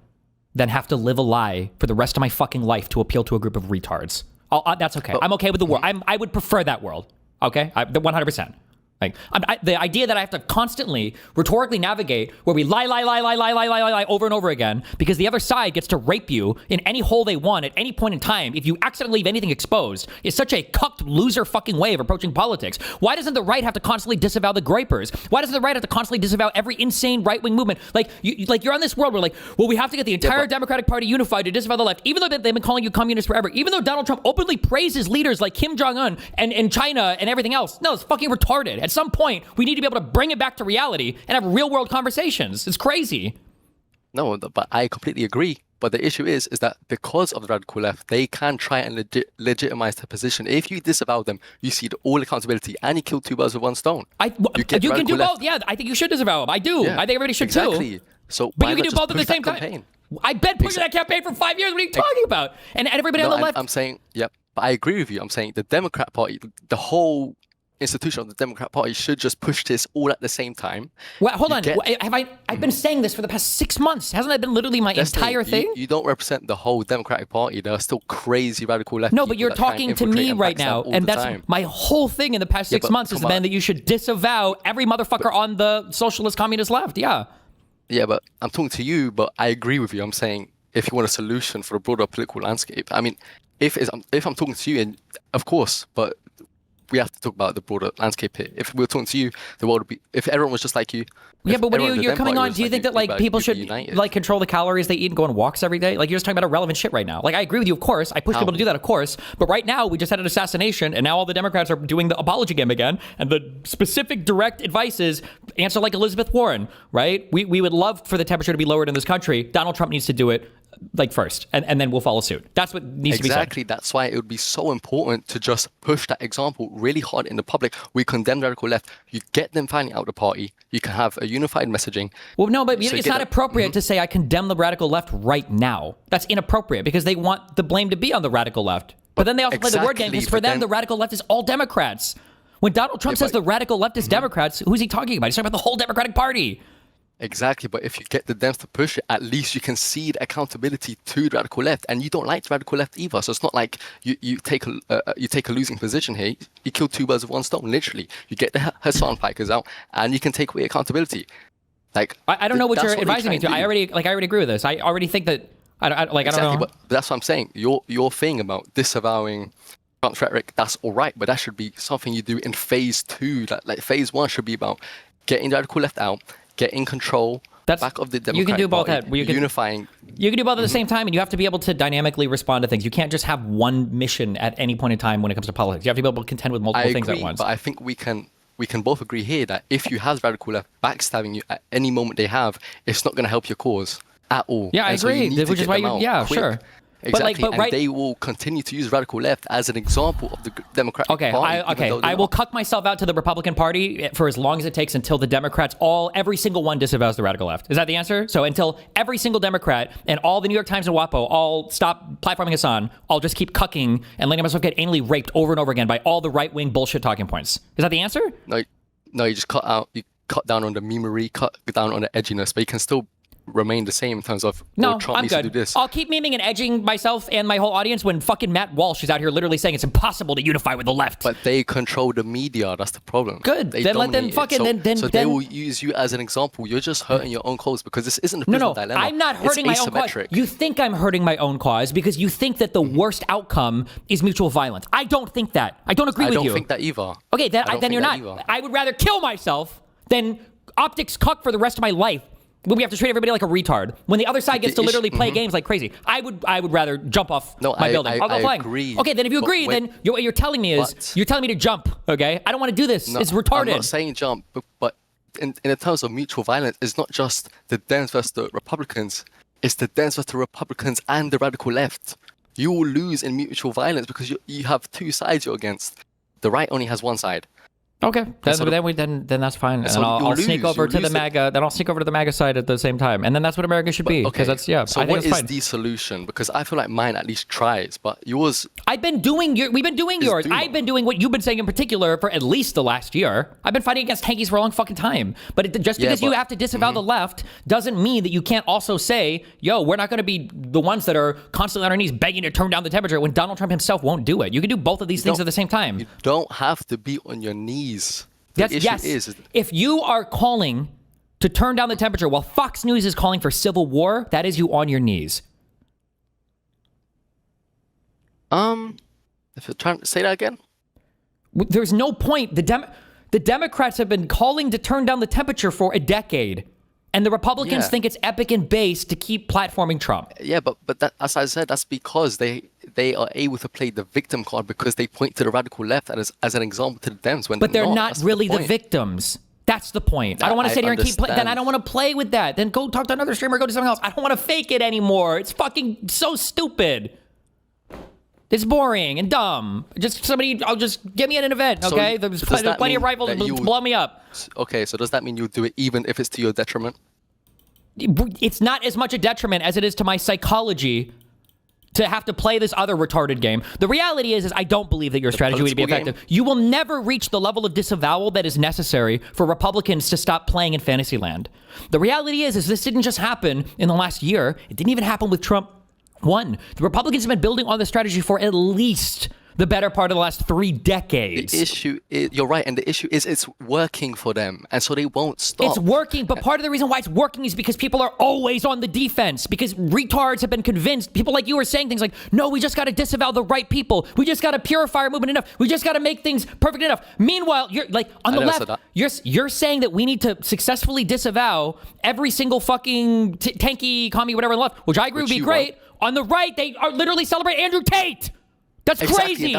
than have to live a lie for the rest of my fucking life to appeal to a group of retards. That's okay. I'm okay with the world. I would prefer that world. Okay, 100%. Like the idea that I have to constantly rhetorically navigate where we lie over and over again because the other side gets to rape you in any hole they want at any point in time if you accidentally leave anything exposed is such a cucked loser fucking way of approaching politics. Why doesn't the right have to constantly disavow the grapers? Why doesn't the right have to constantly disavow every insane right-wing movement? You're on this world where we have to get the entire Democratic Party unified to disavow the left, even though they've been calling you communist forever, even though Donald Trump openly praises leaders like Kim Jong-un and China and everything else. No, it's fucking retarded. At some point, we need to be able to bring it back to reality and have real world conversations. It's crazy. No, but I completely agree. But the issue is that because of the radical left, they can try and legitimize their position. If you disavow them, you see all accountability and you kill two birds with one stone. You can do both. Yeah, I think you should disavow them. I do. Yeah, I think everybody should too. So but you can do both at the same time. I've been pushing that campaign for 5 years. What are you talking about? And everybody on the left. I'm saying, yep. But I agree with you. I'm saying the Democrat Party, the whole institution of the Democrat Party should just push this all at the same time. Well, hold on. I've been saying this for the past 6 months. Hasn't that been literally my entire thing? You don't represent the whole Democratic Party. There are still crazy radical left. No, but you're talking to me right now, and that's my whole thing in the past 6 months has been that you should disavow every motherfucker on the socialist communist left. Yeah. Yeah, but I'm talking to you, but I agree with you. I'm saying if you want a solution for a broader political landscape, I mean, if I'm talking to you, and of course, but we have to talk about the broader landscape here. If we were talking to you, the world would be, if everyone was just like you. Yeah, but what you're coming on, do you think that people should control the calories they eat and go on walks every day? Like, you're just talking about irrelevant shit right now. Like, I agree with you, of course. I push people to do that, of course. But right now, we just had an assassination, and now all the Democrats are doing the apology game again. And the specific direct advice is answer like Elizabeth Warren, right? We would love for the temperature to be lowered in this country. Donald Trump needs to do it first, and then we'll follow suit. That's what needs to be said. Exactly. That's why it would be so important to just push that example really hard in the public. We condemn the radical left. You get them finally out of the party. You can have a unified messaging. Well, no, but it's not appropriate to say I condemn the radical left right now. That's inappropriate because they want the blame to be on the radical left. But then they also play the word game because for them, the radical left is all Democrats. When Donald Trump says the radical left is Democrats, who's he talking about? He's talking about the whole Democratic Party. Exactly, but if you get the Dems to push it, at least you can cede accountability to the radical left, and you don't like the radical left either. So it's not like you take a losing position here. You kill two birds with one stone, literally. You get the Hassan Pikers out, and you can take away accountability. Like I don't know what you're advising me to. I already agree with this. I already think that I don't know. But that's what I'm saying. Your thing about disavowing Trump's rhetoric, that's all right, but that should be something you do in phase 2. Like phase 1 should be about getting the radical left out. Getting control back of the Democratic You can do both Party, unifying. You can do both at the same time, and you have to be able to dynamically respond to things. You can't just have one mission at any point in time when it comes to politics. You have to be able to contend with multiple things at once. But I think we can we can both agree here that if you have radical left backstabbing you at any moment they have, it's not going to help your cause at all. Yeah, I And so you agree. need to Which is get why them you, out yeah, quick. sure. Exactly, but and they will continue to use radical left as an example of the Democratic Party. I will cuck myself out to the Republican Party for as long as it takes until the Democrats every single one disavows the radical left. Is that the answer? So until every single Democrat and all the New York Times and WAPO all stop platforming Hassan, I'll just keep cucking and letting myself get anally raped over and over again by all the right-wing bullshit talking points. Is that the answer? No, you just cut down on the memery, cut down on the edginess, but you can still remain the same in terms of Trump I'm needs good. to do this. I'll keep memeing and edging myself and my whole audience when fucking Matt Walsh is out here literally saying it's impossible to unify with the left. But they control the media. That's the problem. Good. They Then let them dominate it. fucking So they will use you as an example. You're just hurting your own cause because this isn't a prison dilemma. I'm not hurting my own cause. asymmetric. You think I'm hurting my own cause because you think that the worst outcome is mutual violence. I don't think that. I don't agree with you. I don't think that either. Okay, then you're not. Either. I would rather kill myself than optics cuck for the rest of my life. When we have to treat everybody like a retard. When the other side gets to literally play games like crazy. I would rather jump off my building. I'll go flying. Agree. Okay, then if you agree, then what you're telling me is you're telling me to jump, okay? I don't want to do this. It's retarded. I'm not saying jump, but in terms of mutual violence, it's not just the Dems versus the Republicans. It's the Dems versus the Republicans and the radical left. You will lose in mutual violence because you have two sides you're against. The right only has one side. Okay, then that's fine, and so I'll sneak over to the MAGA. Then I'll sneak over to the MAGA side at the same time, and then that's what America should be. Because that's So I think what it's is fine. the solution? Because I feel like mine at least tries, but yours. We've been doing yours. I've been doing what you've been saying in particular for at least the last year. I've been fighting against tankies for a long fucking time. But just because you have to disavow the left doesn't mean that you can't also say, yo, we're not going to be the ones that are constantly on our knees begging to turn down the temperature when Donald Trump himself won't do it. You can do both of these things at the same time. You don't have to be on your knees. Yes. If you are calling to turn down the temperature while Fox News is calling for civil war, that is you on your knees. If you're trying to say that again, there's no point. The Democrats have been calling to turn down the temperature for a decade, and the Republicans think it's epic and base to keep platforming Trump. Yeah, but that, as I said, that's because they are able to play the victim card because they point to the radical left as an example to the Dems when but they're not That's really the the victims. That's the point. I don't want to sit here and keep playing. Then I don't want to play with that. Then go talk to another streamer. Go do something else. I don't want to fake it anymore. It's fucking so stupid. It's boring and dumb. Just get me at an event, okay? There's plenty of rifles. Blow me up. Okay, so does that mean you'll do it even if it's to your detriment? It's not as much a detriment as it is to my psychology to have to play this other retarded game. The reality is I don't believe that your strategy would be effective. You will never reach the level of disavowal that is necessary for Republicans to stop playing in Fantasyland. The reality is this didn't just happen in the last year. It didn't even happen with Trump 1. The Republicans have been building on this strategy for at least the better part of the last 3 decades. The issue is, you're right, and the issue is it's working for them, and so they won't stop. It's working, but part of the reason why it's working is because people are always on the defense, because retards have been convinced. People like you are saying things like, no, we just got to disavow the right people. We just got to purify our movement enough. We just got to make things perfect enough. Meanwhile, you're like on the left, you're saying that we need to successfully disavow every single fucking tanky, commie, whatever on the left, which I agree would be great. On the right, they are literally celebrating Andrew Tate. That's crazy.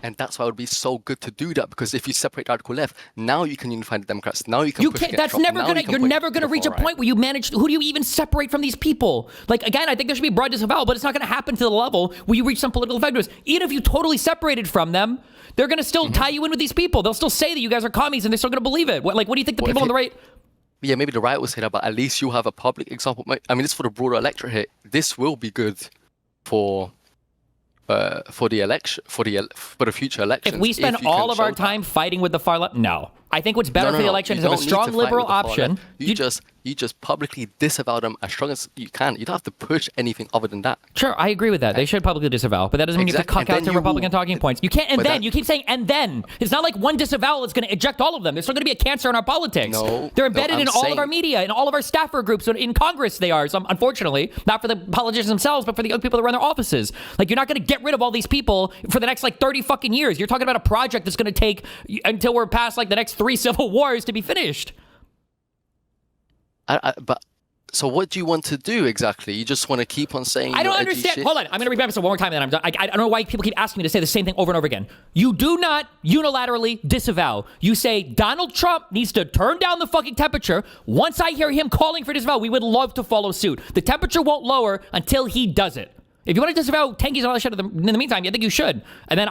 And that's why it would be so good to do that, because if you separate the radical left, now you can unify the Democrats. Now you can. That's never gonna. You're never gonna reach a point where you manage. Who do you even separate from these people? Like again, I think there should be broad disavowal, but it's not gonna happen to the level where you reach some political effectiveness. Even if you totally separated from them, they're gonna still tie you in with these people. They'll still say that you guys are commies, and they're still gonna believe it. What do you think the people on the right? Yeah, maybe the right will say that, but at least you have a public example. I mean, it's for the broader electorate here. This will be good for the election, for the future elections. If we spend all of our time fighting with the far left, no. I think what's better for the election is have a strong liberal option. You just publicly disavow them as strong as you can. You don't have to push anything other than that. Sure, I agree with that. They should publicly disavow, but that doesn't mean you have to cuck out to Republican talking points. You can't, and then you keep saying, and then. It's not like one disavowal is going to eject all of them. There's still going to be a cancer in our politics. No, they're embedded in all of our media, in all of our staffer groups, in Congress they are. So unfortunately, not for the politicians themselves, but for the other people that run their offices. Like, you're not going to get rid of all these people for the next, 30 fucking years. You're talking about a project that's going to take until we're past, the next 3 civil wars to be finished. But So what do you want to do exactly? You just want to keep on saying I don't your edgy understand. shit? Hold on. I'm going to read this one more time, and then I'm done. I don't know why people keep asking me to say the same thing over and over again. You do not unilaterally disavow. You say Donald Trump needs to turn down the fucking temperature. Once I hear him calling for disavow, we would love to follow suit. The temperature won't lower until he does it. If you want to disavow tankies and all that shit in the meantime, I think you should. And then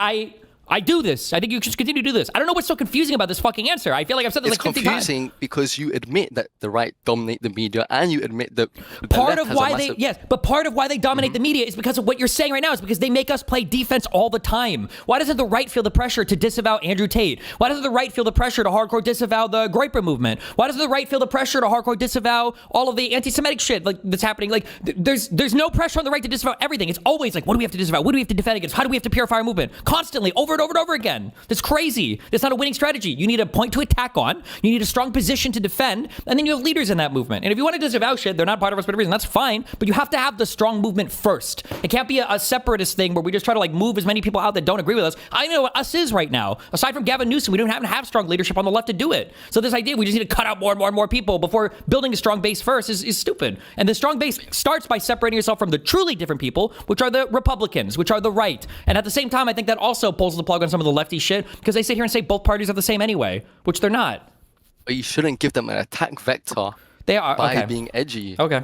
I do this. I think you should continue to do this. I don't know what's so confusing about this fucking answer. I feel like I've said this like 50 times. It's confusing because you admit that the right dominate the media, and you admit that part of why they dominate the media is because of what you're saying right now. Is because they make us play defense all the time. Why doesn't the right feel the pressure to disavow Andrew Tate? Why doesn't the right feel the pressure to hardcore disavow the Groyper movement? Why doesn't the right feel the pressure to hardcore disavow all of the anti-Semitic shit like that's happening? Like there's no pressure on the right to disavow everything. It's always like, what do we have to disavow? What do we have to defend against? How do we have to purify our movement? Constantly, over and over and over again. That's crazy. That's not a winning strategy. You need a point to attack on. You need a strong position to defend. And then you have leaders in that movement. And if you want to disavow shit, they're not part of us for a reason. That's fine. But you have to have the strong movement first. It can't be a separatist thing where we just try to like move as many people out that don't agree with us. I know what us is right now. Aside from Gavin Newsom, we don't have strong leadership on the left to do it. So this idea we just need to cut out more and more and more people before building a strong base first is stupid. And the strong base starts by separating yourself from the truly different people, which are the Republicans, which are the right. And at the same time, I think that also pulls the plug on some of the lefty shit because they sit here and say both parties are the same anyway, which they're not. But you shouldn't give them an attack vector. They are by being edgy. Okay.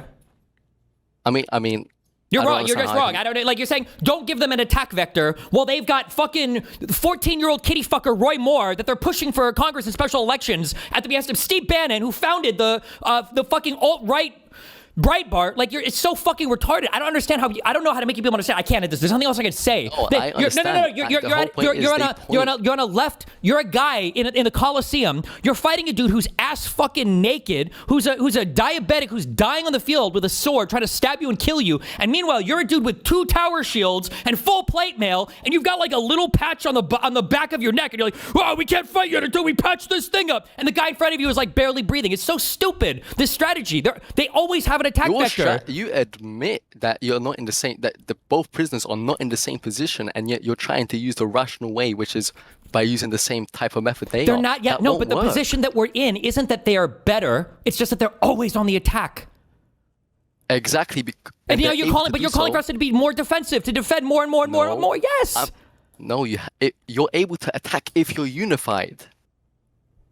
I mean, you're wrong. You're just wrong. I don't like. You're saying don't give them an attack vector. Well, they've got fucking 14-year-old kitty fucker Roy Moore that they're pushing for Congress in special elections at the behest of Steve Bannon, who founded the fucking alt-right Breitbart. Like it's so fucking retarded. I don't understand how. I don't know how to make you people understand. I can't. There's nothing else I can say. No, I understand. You're on a left. You're a guy in the Coliseum. You're fighting a dude who's ass fucking naked, who's a diabetic, who's dying on the field with a sword, trying to stab you and kill you. And meanwhile, you're a dude with 2 tower shields and full plate mail, and you've got like a little patch on the back of your neck, and you're like, oh, we can't fight yet until we patch this thing up. And the guy in front of you is like barely breathing. It's so stupid. This strategy. They always have an attack vector. You admit that you're not in the same, that both prisoners are not in the same position, and yet you're trying to use the rational way, which is by using the same type of method they're not yet. No, but the position that we're in isn't that they are better. It's just that they're always on the attack. Exactly. And you know, you're calling for us to be more defensive, to defend more and more and more and more. Yes. No, you're able to attack if you're unified.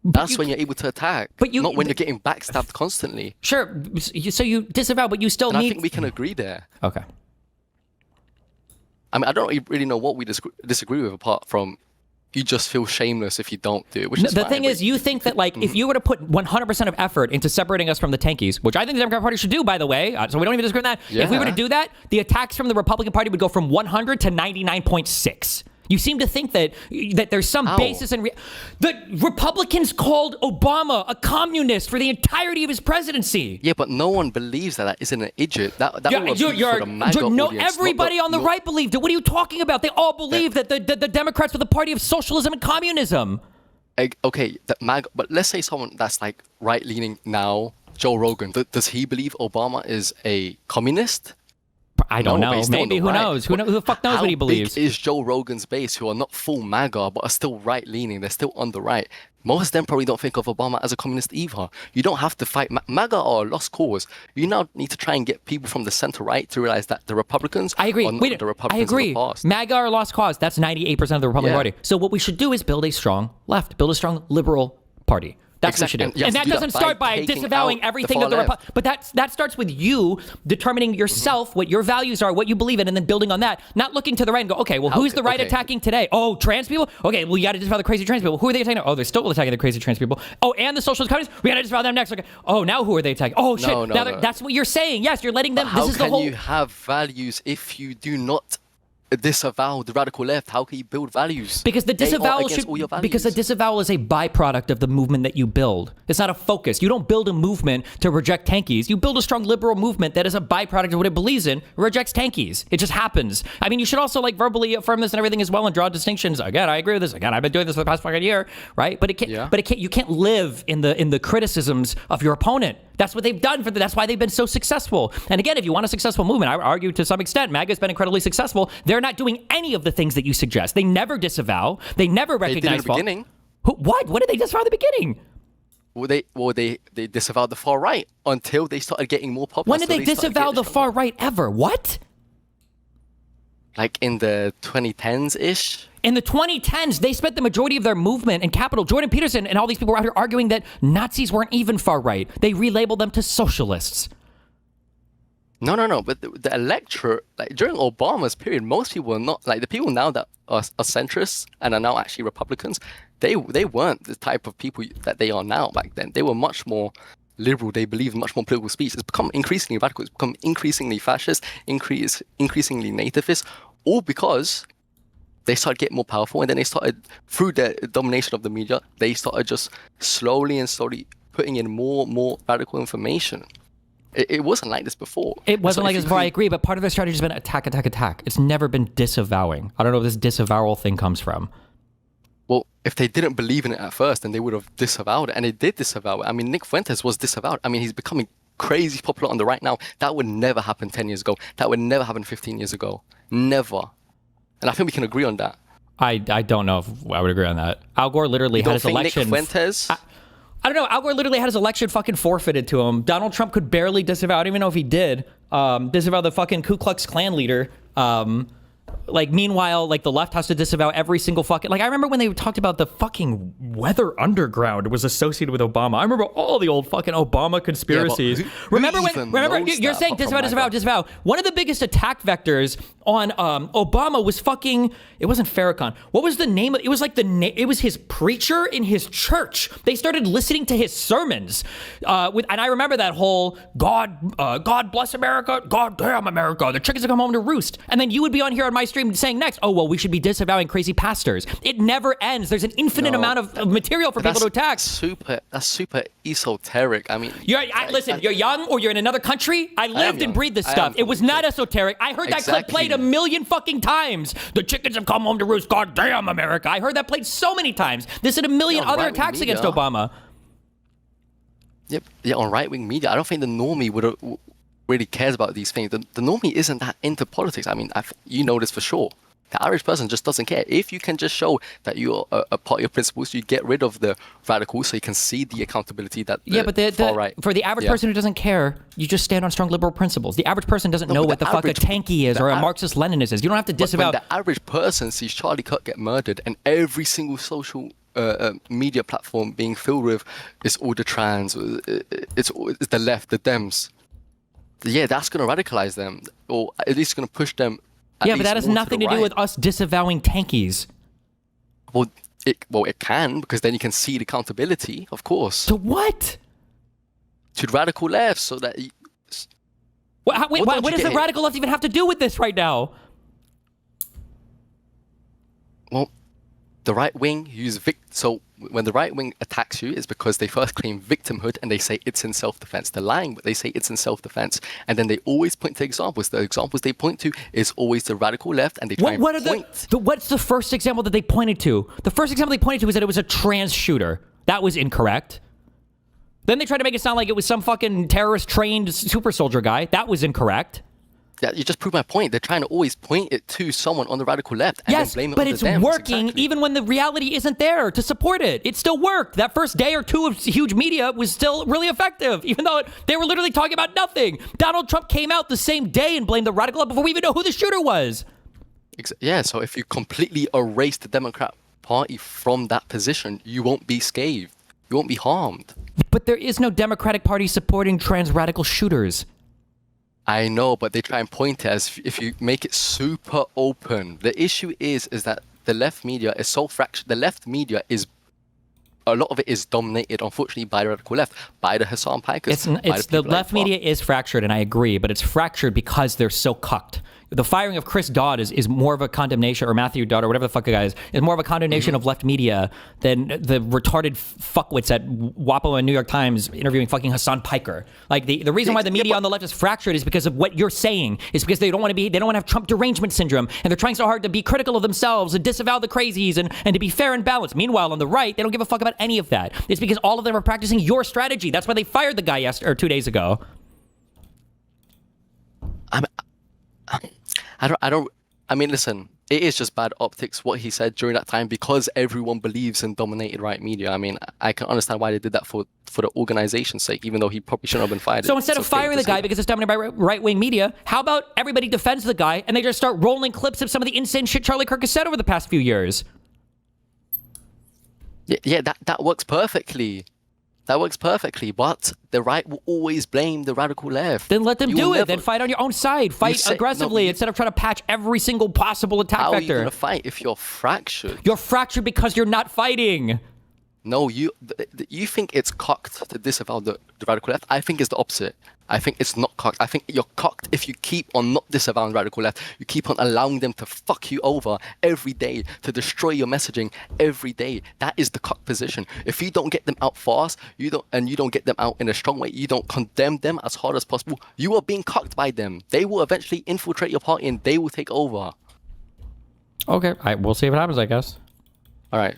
That's when you're able to attack, not when you're getting backstabbed constantly. Sure. So you disavow, but you still need. I think we can agree there. Okay. I mean, I don't really know what we disagree with apart from you just feel shameless if you don't do it. Which is the thing is, you think that like if you were to put 100% of effort into separating us from the tankies, which I think the Democratic Party should do, by the way, so we don't even disagree on that. Yeah. If we were to do that, the attacks from the Republican Party would go from 100 to 99.6. You seem to think that there's some basis in the Republicans called Obama a communist for the entirety of his presidency. Yeah, but no one believes that isn't an idiot. That for the MAGA audience, everybody on the right believed it. What are you talking about? They all believe that the Democrats were the party of socialism and communism. Okay, but let's say someone that's like right-leaning now, Joe Rogan. Does he believe Obama is a communist? I don't know. Maybe. Who knows? Who the fuck knows what he believes? How big is Joe Rogan's base who are not full MAGA but are still right-leaning? They're still on the right. Most of them probably don't think of Obama as a communist either. You don't have to fight. MAGA are a lost cause. You now need to try and get people from the center-right to realize that the Republicans are not the Republicans of the past. MAGA are a lost cause. That's 98% of the Republican Party. So what we should do is build a strong left, build a strong liberal party. That's what we should do. And that doesn't start by disavowing everything that the Republicans. But that starts with you determining yourself, what your values are, what you believe in, and then building on that. Not looking to the right and go, okay, well, who's the right attacking today? Oh, trans people? Okay, well, you got to disavow the crazy trans people. Who are they attacking? Oh, they're still attacking the crazy trans people. Oh, and the socialist communists? We got to disavow them next. Okay. Oh, now who are they attacking? Oh, shit. No. That's what you're saying. Yes, you're letting them. But how can you have values if you do not disavow the radical left? How can you build values? Because the disavowal is a byproduct of the movement that you build. It's not a focus. You don't build a movement to reject tankies. You build a strong liberal movement that is a byproduct of what it believes in, rejects tankies. It just happens. I mean, you should also like verbally affirm this and everything as well and draw distinctions. Again, I agree with this. Again, I've been doing this for the past fucking year, right? But you can't live in the criticisms of your opponent. That's what they've done that's why they've been so successful. And again, if you want a successful movement, I would argue to some extent, MAGA has been incredibly successful. They're not doing any of the things that you suggest. They never disavow. They never recognize fault. They did in the beginning. What? What did they disavow at the beginning? they disavowed the far right until they started getting more popular. When did they disavow the far right ever? What? Like in the 2010s-ish? In the 2010s, they spent the majority of their movement and capital. Jordan Peterson and all these people were out here arguing that Nazis weren't even far right. They relabeled them to socialists. No. But the electorate, like during Obama's period, most people were not, like the people now that are centrists and are now actually Republicans, they weren't the type of people that they are now back then. They were much more liberal. They believed much more political speech. It's become increasingly radical. It's become increasingly fascist, increasingly nativist, all because they started getting more powerful, and then they started, through the domination of the media, they started just slowly putting in more radical information. It wasn't like this before. It wasn't like this before, I agree, but part of their strategy has been attack. It's never been disavowing. I don't know where this disavowal thing comes from. Well, if they didn't believe in it at first, then they would have disavowed it, and they did disavow it. I mean, Nick Fuentes was disavowed. I mean, he's becoming crazy popular on the right now. That would never happen 10 years ago. That would never happen 15 years ago. Never. And I think we can agree on that. I don't know if I would agree on that. Al Gore literally had his election. Nick Fuentes? I don't know. Al Gore literally had his election fucking forfeited to him. Donald Trump could barely disavow. I don't even know if he did. Disavow the fucking Ku Klux Klan leader. Meanwhile, the left has to disavow every single fucking... I remember when they talked about the fucking Weather Underground was associated with Obama. I remember all the old fucking Obama conspiracies. Yeah, remember you're saying disavow. One of the biggest attack vectors on Obama was fucking... It wasn't Farrakhan. What was the name of... It was it was his preacher in his church. They started listening to his sermons. And I remember that whole God bless America, God damn America, the chickens have come home to roost. And then you would be on here on my stream saying next, oh, well, we should be disavowing crazy pastors. It never ends. There's an infinite amount of material for people to attack. That's super esoteric. I mean... Listen, you're young or you're in another country. I lived and breathed this stuff. It was not esoteric. I heard that clip played a million fucking times. The chickens have come home to roost. God damn America. I heard that played so many times. This and a million other attacks against Obama. Yep. Yeah, on right-wing media, I don't think the normie really cares about these things. The normie isn't that into politics. I mean, you know this for sure. The average person just doesn't care. If you can just show that you're a part of your principles, you get rid of the radicals so you can see the accountability that far right. For the average person who doesn't care, you just stand on strong liberal principles. The average person doesn't know what the fuck a tanky is or a Marxist-Leninist is. You don't have to disavow... When the average person sees Charlie Kirk get murdered and every single social media platform being filled with it's all the trans, it's the left, the Dems, yeah, that's going to radicalize them, or at least going to push them. Yeah, but that has nothing to do with us disavowing tankies. Well, it can, because then you can see the accountability, of course. To what? To the radical left, so that... What does the radical left even have to do with this right now? Well, the right wing use so when the right wing attacks you, it's because they first claim victimhood and they say it's in self-defense. They're lying, but they say it's in self-defense, and then they always point to examples. The examples they point to is always the radical left, and they try and point. What's the first example that they pointed to? The first example they pointed to was that it was a trans shooter. That was incorrect. Then they tried to make it sound like it was some fucking terrorist-trained super soldier guy. That was incorrect. Yeah, you just proved my point. They're trying to always point it to someone on the radical left and then blame it on the Dems. Yes, but it's working even when the reality isn't there to support it. It still worked. That first day or two of huge media was still really effective, even though they were literally talking about nothing. Donald Trump came out the same day and blamed the radical left before we even know who the shooter was. Yeah, so if you completely erase the Democrat Party from that position, you won't be scathed. You won't be harmed. But there is no Democratic Party supporting trans radical shooters. I know, but they try and point it as if you make it super open. The issue is that the left media is so fractured. The left media is, a lot of it is dominated, unfortunately, by the radical left, by the Hassan Pikers. The left media is fractured, and I agree, but it's fractured because they're so cucked. The firing of Chris Dodd is more of a condemnation, or Matthew Dodd, or whatever the fuck the guy is more of a condemnation of left media than the retarded fuckwits at WAPO and New York Times interviewing fucking Hassan Piker. Like the reason why the media on the left is fractured is because of what you're saying. Is because they don't want to have Trump derangement syndrome, and they're trying so hard to be critical of themselves and disavow the crazies and to be fair and balanced. Meanwhile, on the right, they don't give a fuck about any of that. It's because all of them are practicing your strategy. That's why they fired the guy 2 days ago. I I mean, listen, it is just bad optics what he said during that time because everyone believes in dominated right media. I mean, I can understand why they did that for the organization's sake, even though he probably shouldn't have been fired. So instead of firing the guy because it's dominated by right-wing media, how about everybody defends the guy and they just start rolling clips of some of the insane shit Charlie Kirk has said over the past few years? Yeah, that works perfectly. That works perfectly, but the right will always blame the radical left. Then let them do it. Then fight on your own side. Fight aggressively instead of trying to patch every single possible attack vector. How are you going to fight if you're fractured? You're fractured because you're not fighting. No, you think it's cocked to disavow the radical left. I think it's the opposite. I think it's not cocked. I think you're cocked if you keep on not disavowing radical left. You keep on allowing them to fuck you over every day, to destroy your messaging every day. That is the cocked position. If you don't get them out fast, you don't get them out in a strong way, you don't condemn them as hard as possible, you are being cocked by them. They will eventually infiltrate your party and they will take over. Okay, we'll see what happens, I guess. All right.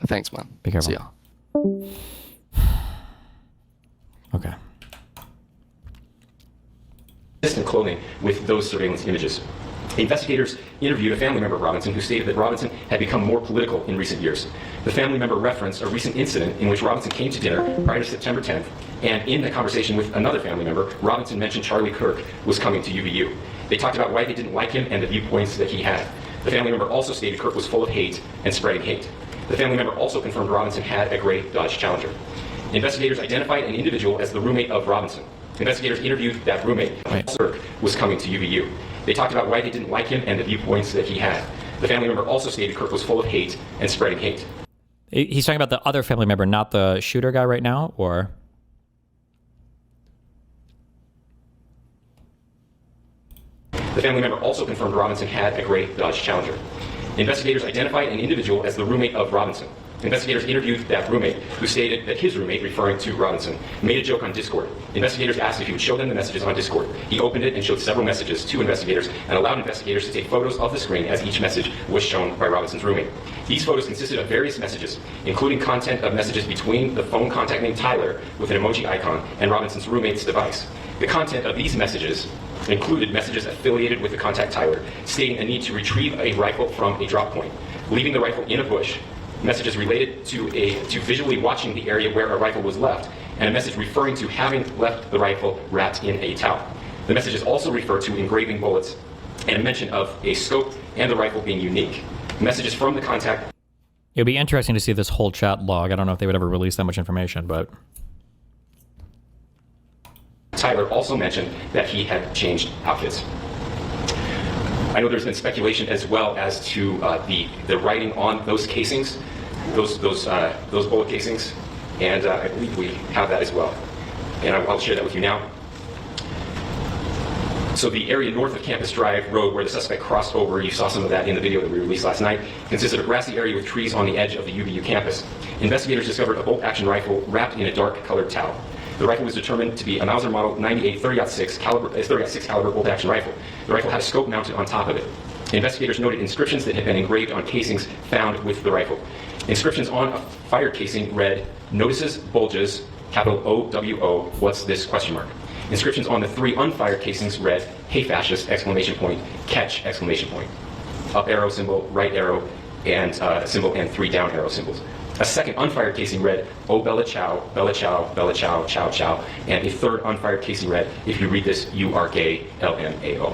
Thanks, man. Be careful. See ya. Okay. Consistent clothing with those surveillance images. Investigators interviewed a family member of Robinson who stated that Robinson had become more political in recent years. The family member referenced a recent incident in which Robinson came to dinner prior to September 10th, and in the conversation with another family member, Robinson mentioned Charlie Kirk was coming to UVU. They talked about why they didn't like him and the viewpoints that he had. The family member also stated Kirk was full of hate and spreading hate. The family member also confirmed Robinson had a gray Dodge Challenger. Investigators identified an individual as the roommate of Robinson. Investigators interviewed that roommate. Kirk was coming to UVU. They talked about why they didn't like him and the viewpoints that he had. The family member also stated Kirk was full of hate and spreading hate. He's talking about the other family member, not the shooter guy right now, or? The family member also confirmed Robinson had a gray Dodge Challenger. Investigators identified an individual as the roommate of Robinson. Investigators interviewed that roommate, who stated that his roommate, referring to Robinson, made a joke on Discord. Investigators asked if he would show them the messages on Discord. He opened it and showed several messages to investigators and allowed investigators to take photos of the screen as each message was shown by Robinson's roommate. These photos consisted of various messages, including content of messages between the phone contact named Tyler with an emoji icon and Robinson's roommate's device. The content of these messages included messages affiliated with the contact Tyler, stating a need to retrieve a rifle from a drop point, leaving the rifle in a bush, messages related to visually watching the area where a rifle was left, and a message referring to having left the rifle wrapped in a towel. The messages also refer to engraving bullets and a mention of a scope and the rifle being unique. Messages from the contact. It would be interesting to see this whole chat log. I don't know if they would ever release that much information, but Tyler also mentioned that he had changed outfits. I know there's been speculation as well as to the writing on those casings, those bullet casings, and I believe we have that as well. And I'll share that with you now. So the area north of Campus Drive Road where the suspect crossed over, you saw some of that in the video that we released last night, consists of a grassy area with trees on the edge of the UVU campus. Investigators discovered a bolt-action rifle wrapped in a dark-colored towel. The rifle was determined to be a Mauser Model 98 30-06 caliber bolt-action rifle. The rifle had a scope mounted on top of it. Investigators noted inscriptions that had been engraved on casings found with the rifle. Inscriptions on a fired casing read, "Notices, bulges, capital O-W-O, what's this, question mark." Inscriptions on the 3 unfired casings read, "Hey fascist, exclamation point, catch, exclamation point." Up arrow symbol, right arrow, and symbol, and 3 down arrow symbols. A second unfired casing read, "Oh Bella Chow, Bella Chow, Bella Chow, Chow Chow." And a third unfired casing read, "If you read this, you are gay, LMAO."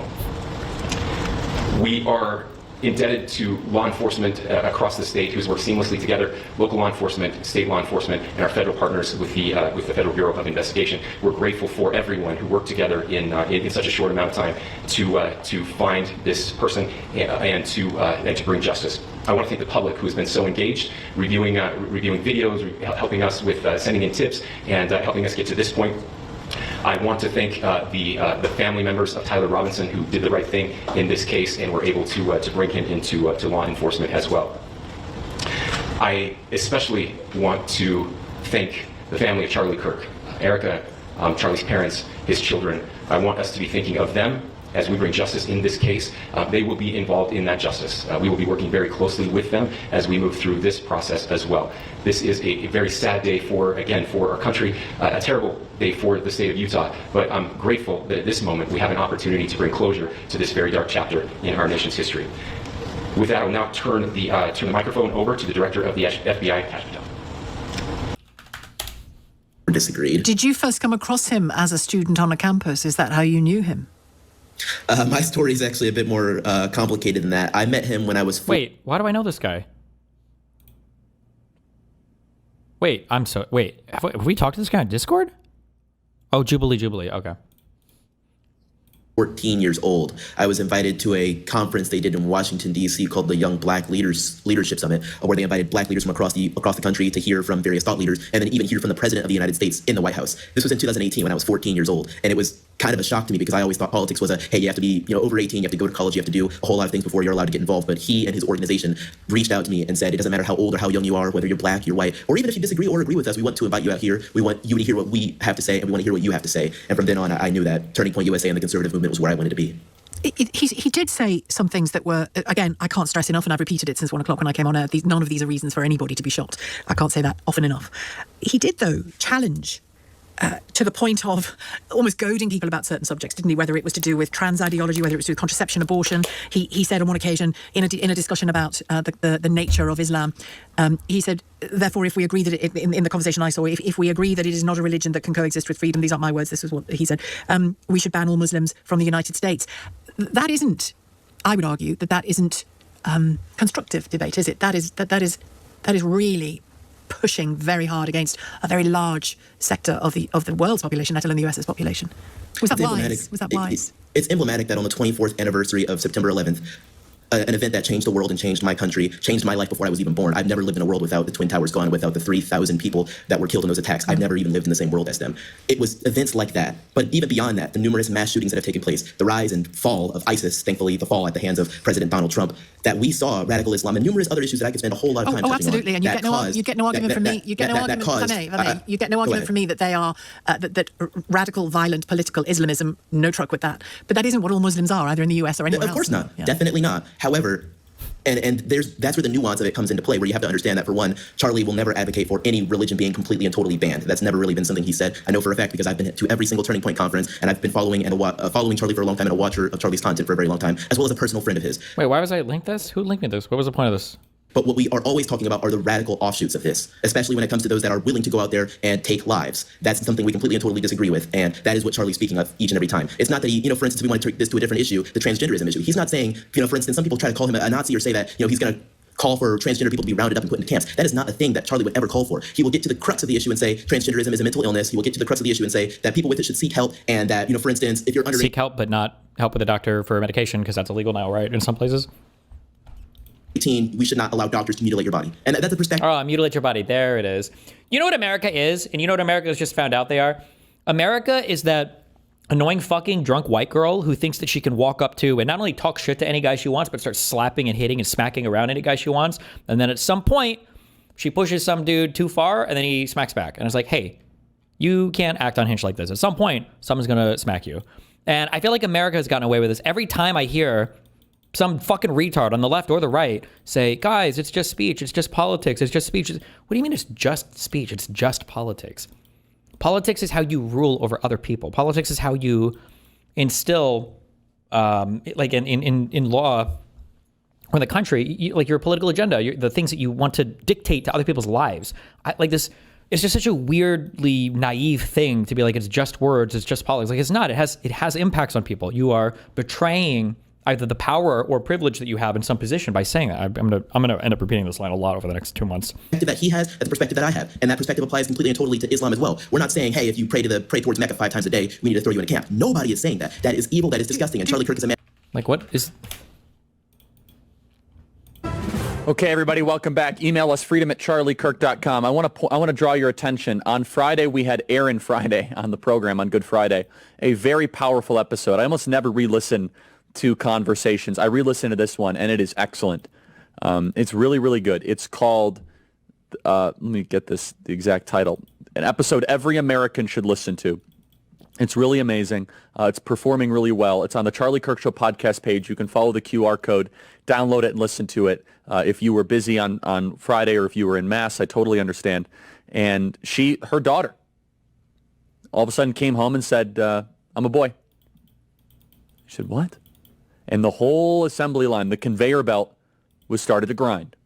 We are indebted to law enforcement across the state who's worked seamlessly together, local law enforcement, state law enforcement, and our federal partners with the Federal Bureau of Investigation. We're grateful for everyone who worked together in such a short amount of time to find this person and to bring justice. I want to thank the public who has been so engaged, reviewing videos, helping us with sending in tips, and helping us get to this point. I want to thank the family members of Tyler Robinson who did the right thing in this case and were able to bring him into to law enforcement as well. I especially want to thank the family of Charlie Kirk, Erika, Charlie's parents, his children. I want us to be thinking of them as we bring justice in this case, they will be involved in that justice. We will be working very closely with them as we move through this process as well. This is a very sad day for our country, a terrible day for the state of Utah, but I'm grateful that at this moment we have an opportunity to bring closure to this very dark chapter in our nation's history. With that, I'll now turn the microphone over to the director of the FBI, Kash Patel. Disagreed. Did you first come across him as a student on a campus? Is that how you knew him? My story is actually a bit more complicated than that. I met him when I was... Wait, why do I know this guy? Wait, have we talked to this guy on Discord? Oh, Jubilee, okay. 14 years old. I was invited to a conference they did in Washington, D.C. called the Young Black Leadership Summit, where they invited black leaders from across the country to hear from various thought leaders, and then even hear from the President of the United States in the White House. This was in 2018 when I was 14 years old, and it was kind of a shock to me because I always thought politics was hey, you have to be over 18, you have to go to college, you have to do a whole lot of things before you're allowed to get involved. But he and his organization reached out to me and said, it doesn't matter how old or how young you are, whether you're black, you're white, or even if you disagree or agree with us, we want to invite you out here. We want you to hear what we have to say, and we want to hear what you have to say. And from then on, I knew that Turning Point USA and the conservative movement was where I wanted to be. He did say some things that were, again, I can't stress enough, and I've repeated it since 1 o'clock when I came on air, none of these are reasons for anybody to be shot. I can't say that often enough. He did, though, challenge to the point of almost goading people about certain subjects, didn't he? Whether it was to do with trans ideology, whether it was to do with contraception, abortion. He said on one occasion, in a discussion about the nature of Islam, he said, therefore, if we agree that in the conversation I saw, if we agree that it is not a religion that can coexist with freedom, these aren't my words, this is what he said, we should ban all Muslims from the United States. That isn't, I would argue, that isn't constructive debate, is it? That is really pushing very hard against a very large sector of the world's population, let alone the US's population. Was that wise? Was that wise? It's emblematic that on the 24th anniversary of September 11th, an event that changed the world and changed my country, changed my life before I was even born. I've never lived in a world without the Twin Towers gone, without the 3,000 people that were killed in those attacks. I've never even lived in the same world as them. It was events like that. But even beyond that, the numerous mass shootings that have taken place, the rise and fall of ISIS, thankfully the fall at the hands of President Donald Trump, that we saw radical Islam and numerous other issues that I could spend a whole lot of time touching absolutely. on. And you get no argument from me. You get no argument from me that they are that radical, violent, political Islamism. No truck with that. But that isn't what all Muslims are, either in the US or anywhere else. Of course not. Yeah. Definitely not. However, and that's where the nuance of it comes into play, where you have to understand that, for one, Charlie will never advocate for any religion being completely and totally banned. That's never really been something he said. I know for a fact because I've been to every single Turning Point conference, and I've been following Charlie for a long time and a watcher of Charlie's content for a very long time, as well as a personal friend of his. Wait, why was I linked this? Who linked me this? What was the point of this? But what we are always talking about are the radical offshoots of this, especially when it comes to those that are willing to go out there and take lives. That's something we completely and totally disagree with, and that is what Charlie's speaking of each and every time. It's not that he, for instance, we want to take this to a different issue, the transgenderism issue. He's not saying, for instance, some people try to call him a Nazi or say that, he's going to call for transgender people to be rounded up and put into camps. That is not a thing that Charlie would ever call for. He will get to the crux of the issue and say transgenderism is a mental illness. He will get to the crux of the issue and say that people with it should seek help, and that, for instance, if you're under... Seek help, but not help with a doctor for medication, because that's illegal now, right, in some places? 18, we should not allow doctors to mutilate your body. And that's the perspective. Oh, mutilate your body. There it is. You know what America is? And you know what America has just found out they are? America is that annoying fucking drunk white girl who thinks that she can walk up to and not only talk shit to any guy she wants, but start slapping and hitting and smacking around any guy she wants. And then at some point, she pushes some dude too far and then he smacks back. And it's like, hey, you can't act unhinged like this. At some point, someone's going to smack you. And I feel like America has gotten away with this. Every time I hear some fucking retard on the left or the right say, guys, it's just speech. It's just politics. It's just speech. What do you mean it's just speech? It's just politics. Politics is how you rule over other people. Politics is how you instill, like in law or the country, like your political agenda, the things that you want to dictate to other people's lives. Like this, it's just such a weirdly naive thing to be like, it's just words, it's just politics. Like it's not. It has impacts on people. You are betraying either the power or privilege that you have in some position by saying that. I'm gonna end up repeating this line a lot over the next 2 months. That he has, the perspective that I have, and that perspective applies completely and totally to Islam as well. We're not saying, hey, if you pray towards Mecca 5 times a day, we need to throw you in a camp. Nobody is saying that. That is evil. That is disgusting. And Charlie Kirk is a man. Like what is? Okay, everybody, welcome back. Email us freedom@charliekirk.com. I want to draw your attention. On Friday, we had Aaron Friday on the program on Good Friday. A very powerful episode. I almost never re-listen to conversations. I re-listened to this one, and it is excellent. It's really, really good. It's called, let me get the exact title, an episode every American should listen to. It's really amazing. It's performing really well. It's on the Charlie Kirk Show podcast page. You can follow the QR code, download it, and listen to it. If you were busy on Friday or if you were in Mass, I totally understand. And her daughter, all of a sudden came home and said, I'm a boy. She said, what? And the whole assembly line, the conveyor belt, was started to grind.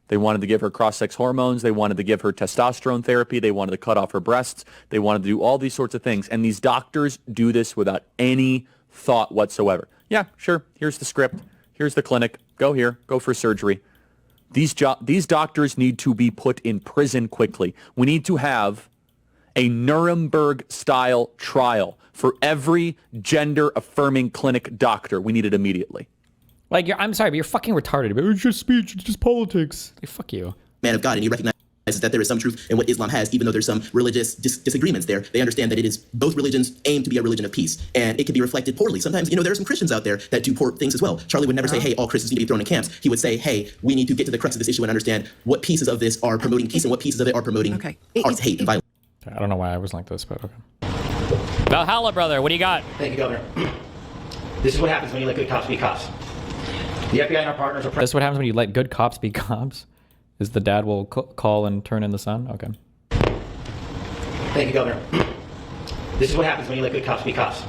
They wanted to give her cross-sex hormones. They wanted to give her testosterone therapy. They wanted to cut off her breasts. They wanted to do all these sorts of things. And these doctors do this without any thought whatsoever. Yeah, sure. Here's the script. Here's the clinic. Go here. Go for surgery. These doctors need to be put in prison quickly. We need to have a Nuremberg-style trial for every gender-affirming clinic doctor. We need it immediately. Like, I'm sorry, but you're fucking retarded. But it's just speech. It's just politics. Like, fuck you. Man of God, and he recognizes that there is some truth in what Islam has, even though there's some religious disagreements there. They understand that it is both religions aim to be a religion of peace, and it can be reflected poorly. Sometimes, there are some Christians out there that do poor things as well. Charlie would never say, hey, all Christians need to be thrown in camps. He would say, hey, we need to get to the crux of this issue and understand what pieces of this are promoting peace and what pieces of it are promoting hate and violence. I don't know why I was like this, but okay. Valhalla, brother, what do you got? Thank you, Governor. This is what happens when you let good cops be cops. The FBI and our partners are... This is what happens when you let good cops be cops? Is the dad will call and turn in the son? Okay. Thank you, Governor. This is what happens when you let good cops be cops.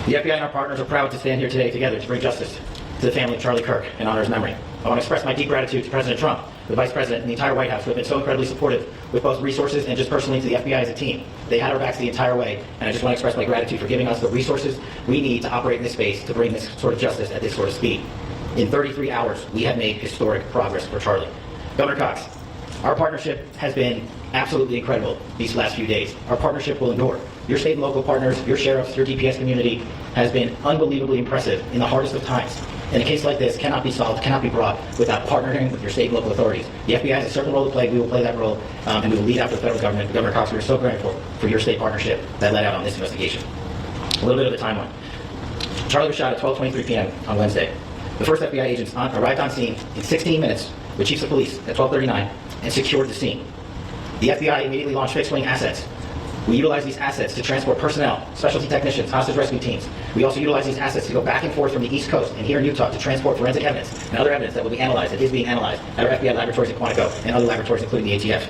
The FBI and our partners are proud to stand here today together to bring justice to the family of Charlie Kirk in honor of his memory. I want to express my deep gratitude to President Trump, the Vice President, and the entire White House who have been so incredibly supportive with both resources and just personally to the FBI as a team. They had our backs the entire way, and I just want to express my gratitude for giving us the resources we need to operate in this space to bring this sort of justice at this sort of speed. In 33 hours, we have made historic progress for Charlie. Governor Cox, our partnership has been absolutely incredible these last few days. Our partnership will endure. Your state and local partners, your sheriffs, your DPS community has been unbelievably impressive in the hardest of times. And a case like this cannot be solved, cannot be brought without partnering with your state and local authorities. The FBI has a certain role to play. We will play that role, and we will lead out the federal government. Governor Cox, we are so grateful for your state partnership that led out on this investigation. A little bit of the timeline. Charlie was shot at 12:23 p.m. on Wednesday. The first FBI agents arrived on scene in 16 minutes with chiefs of police at 12:39 and secured the scene. The FBI immediately launched fixed-wing assets. We utilize these assets to transport personnel, specialty technicians, hostage rescue teams. We also utilize these assets to go back and forth from the East Coast and here in Utah to transport forensic evidence and other evidence that will be analyzed, that is being analyzed at our FBI laboratories in Quantico and other laboratories, including the ATF.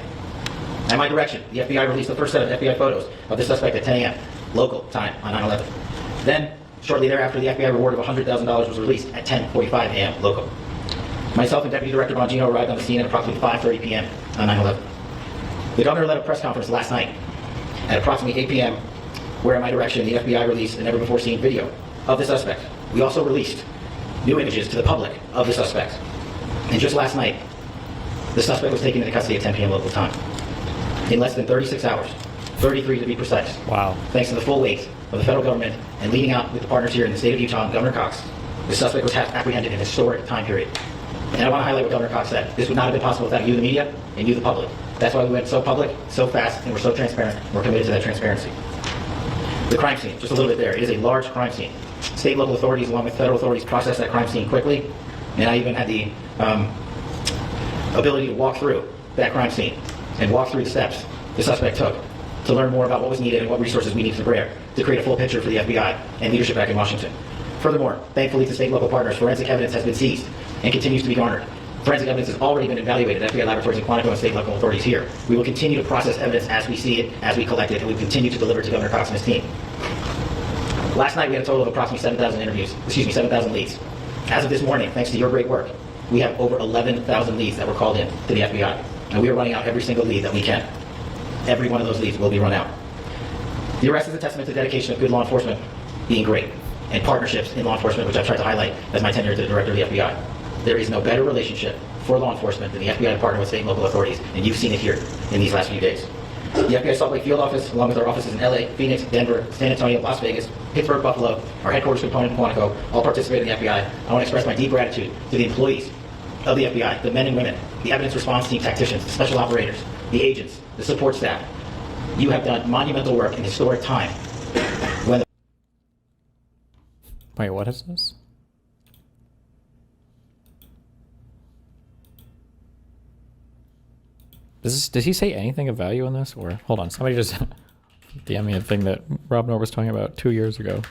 At my direction, the FBI released the first set of FBI photos of the suspect at 10 a.m. local time on 9/11. Then, shortly thereafter, the FBI reward of $100,000 was released at 10:45 a.m. local. Myself and Deputy Director Bongino arrived on the scene at approximately 5:30 p.m. on 9/11. The governor led a press conference last night at approximately 8 p.m., where at my direction, the FBI released a never-before-seen video of the suspect. We also released new images to the public of the suspect. And just last night, the suspect was taken into custody at 10 p.m. local time. In less than 36 hours, 33 to be precise. Wow. Thanks to the full weight of the federal government and leading out with the partners here in the state of Utah and Governor Cox, the suspect was apprehended in a historic time period. And I want to highlight what Governor Cox said. This would not have been possible without you, the media, and you, the public. That's why we went so public, so fast, and we're so transparent, and we're committed to that transparency. The crime scene, just a little bit there. It is a large crime scene. State and local authorities, along with federal authorities, processed that crime scene quickly, and I even had the ability to walk through that crime scene and walk through the steps the suspect took to learn more about what was needed and what resources we needed to bear to create a full picture for the FBI and leadership back in Washington. Furthermore, thankfully to state and local partners, forensic evidence has been seized and continues to be garnered. Forensic evidence has already been evaluated at FBI laboratories in Quantico and state and local authorities here. We will continue to process evidence as we see it, as we collect it, and we will continue to deliver to Governor Cox and his team. Last night we had a total of approximately 7,000 leads. As of this morning, thanks to your great work, we have over 11,000 leads that were called in to the FBI. And we are running out every single lead that we can. Every one of those leads will be run out. The arrest is a testament to the dedication of good law enforcement being great, and partnerships in law enforcement, which I've tried to highlight as my tenure as the director of the FBI. There is no better relationship for law enforcement than the FBI to partner with state and local authorities, and you've seen it here in these last few days. The FBI Salt Lake Field Office, along with our offices in LA, Phoenix, Denver, San Antonio, Las Vegas, Pittsburgh, Buffalo, our headquarters component in Quantico, all participate in the FBI. I want to express my deep gratitude to the employees of the FBI, the men and women, the evidence response team tacticians, the special operators, the agents, the support staff. You have done monumental work in historic time. Wait, what is this? Does he say anything of value in this? Or hold on, somebody just the thing that Rob Noah was talking about 2 years ago.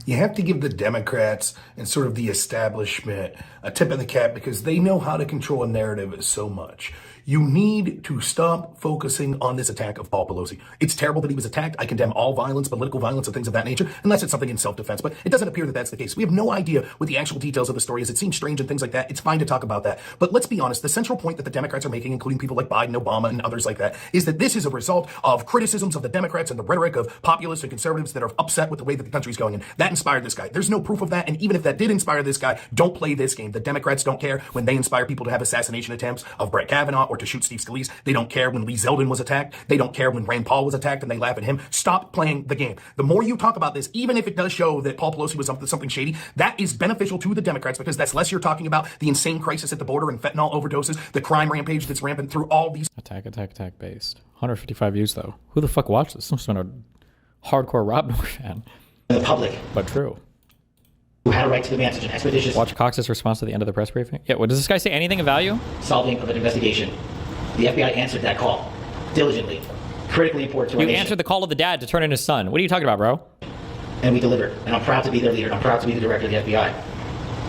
You have to give the Democrats and sort of the establishment a tip of the cap because they know how to control a narrative so much. You need to stop focusing on this attack of Paul Pelosi. It's terrible that he was attacked. I condemn all violence, political violence, and things of that nature, unless it's something in self-defense. But it doesn't appear that that's the case. We have no idea what the actual details of the story is. It seems strange and things like that. It's fine to talk about that. But let's be honest. The central point that the Democrats are making, including people like Biden, Obama, and others like that, is that this is a result of criticisms of the Democrats and the rhetoric of populists and conservatives that are upset with the way that the country's going. And that inspired this guy. There's no proof of that. And even if that did inspire this guy, don't play this game. The Democrats don't care when they inspire people to have assassination attempts of Brett Kavanaugh or to shoot Steve Scalise. They don't care when Lee Zeldin was attacked. They don't care when Rand Paul was attacked and they laugh at him. Stop playing the game. The more you talk about this, even if it does show that Paul Pelosi was up to something shady, that is beneficial to the Democrats because that's less you're talking about the insane crisis at the border and fentanyl overdoses, the crime rampage that's rampant through all these. Attack based. 155 views though. Who the fuck watched this? Some a hardcore Rob Noah fan. The public. But true. Who had a right to demand such an expeditious. Watch Cox's response to the end of the press briefing. Yeah, what does this guy say? Anything of value? Solving of an investigation. The FBI answered that call diligently, critically important to our You nation. answered the call of the dad to turn in his son. What are you talking about, bro? And we delivered. And I'm proud to be their leader. And I'm proud to be the director of the FBI.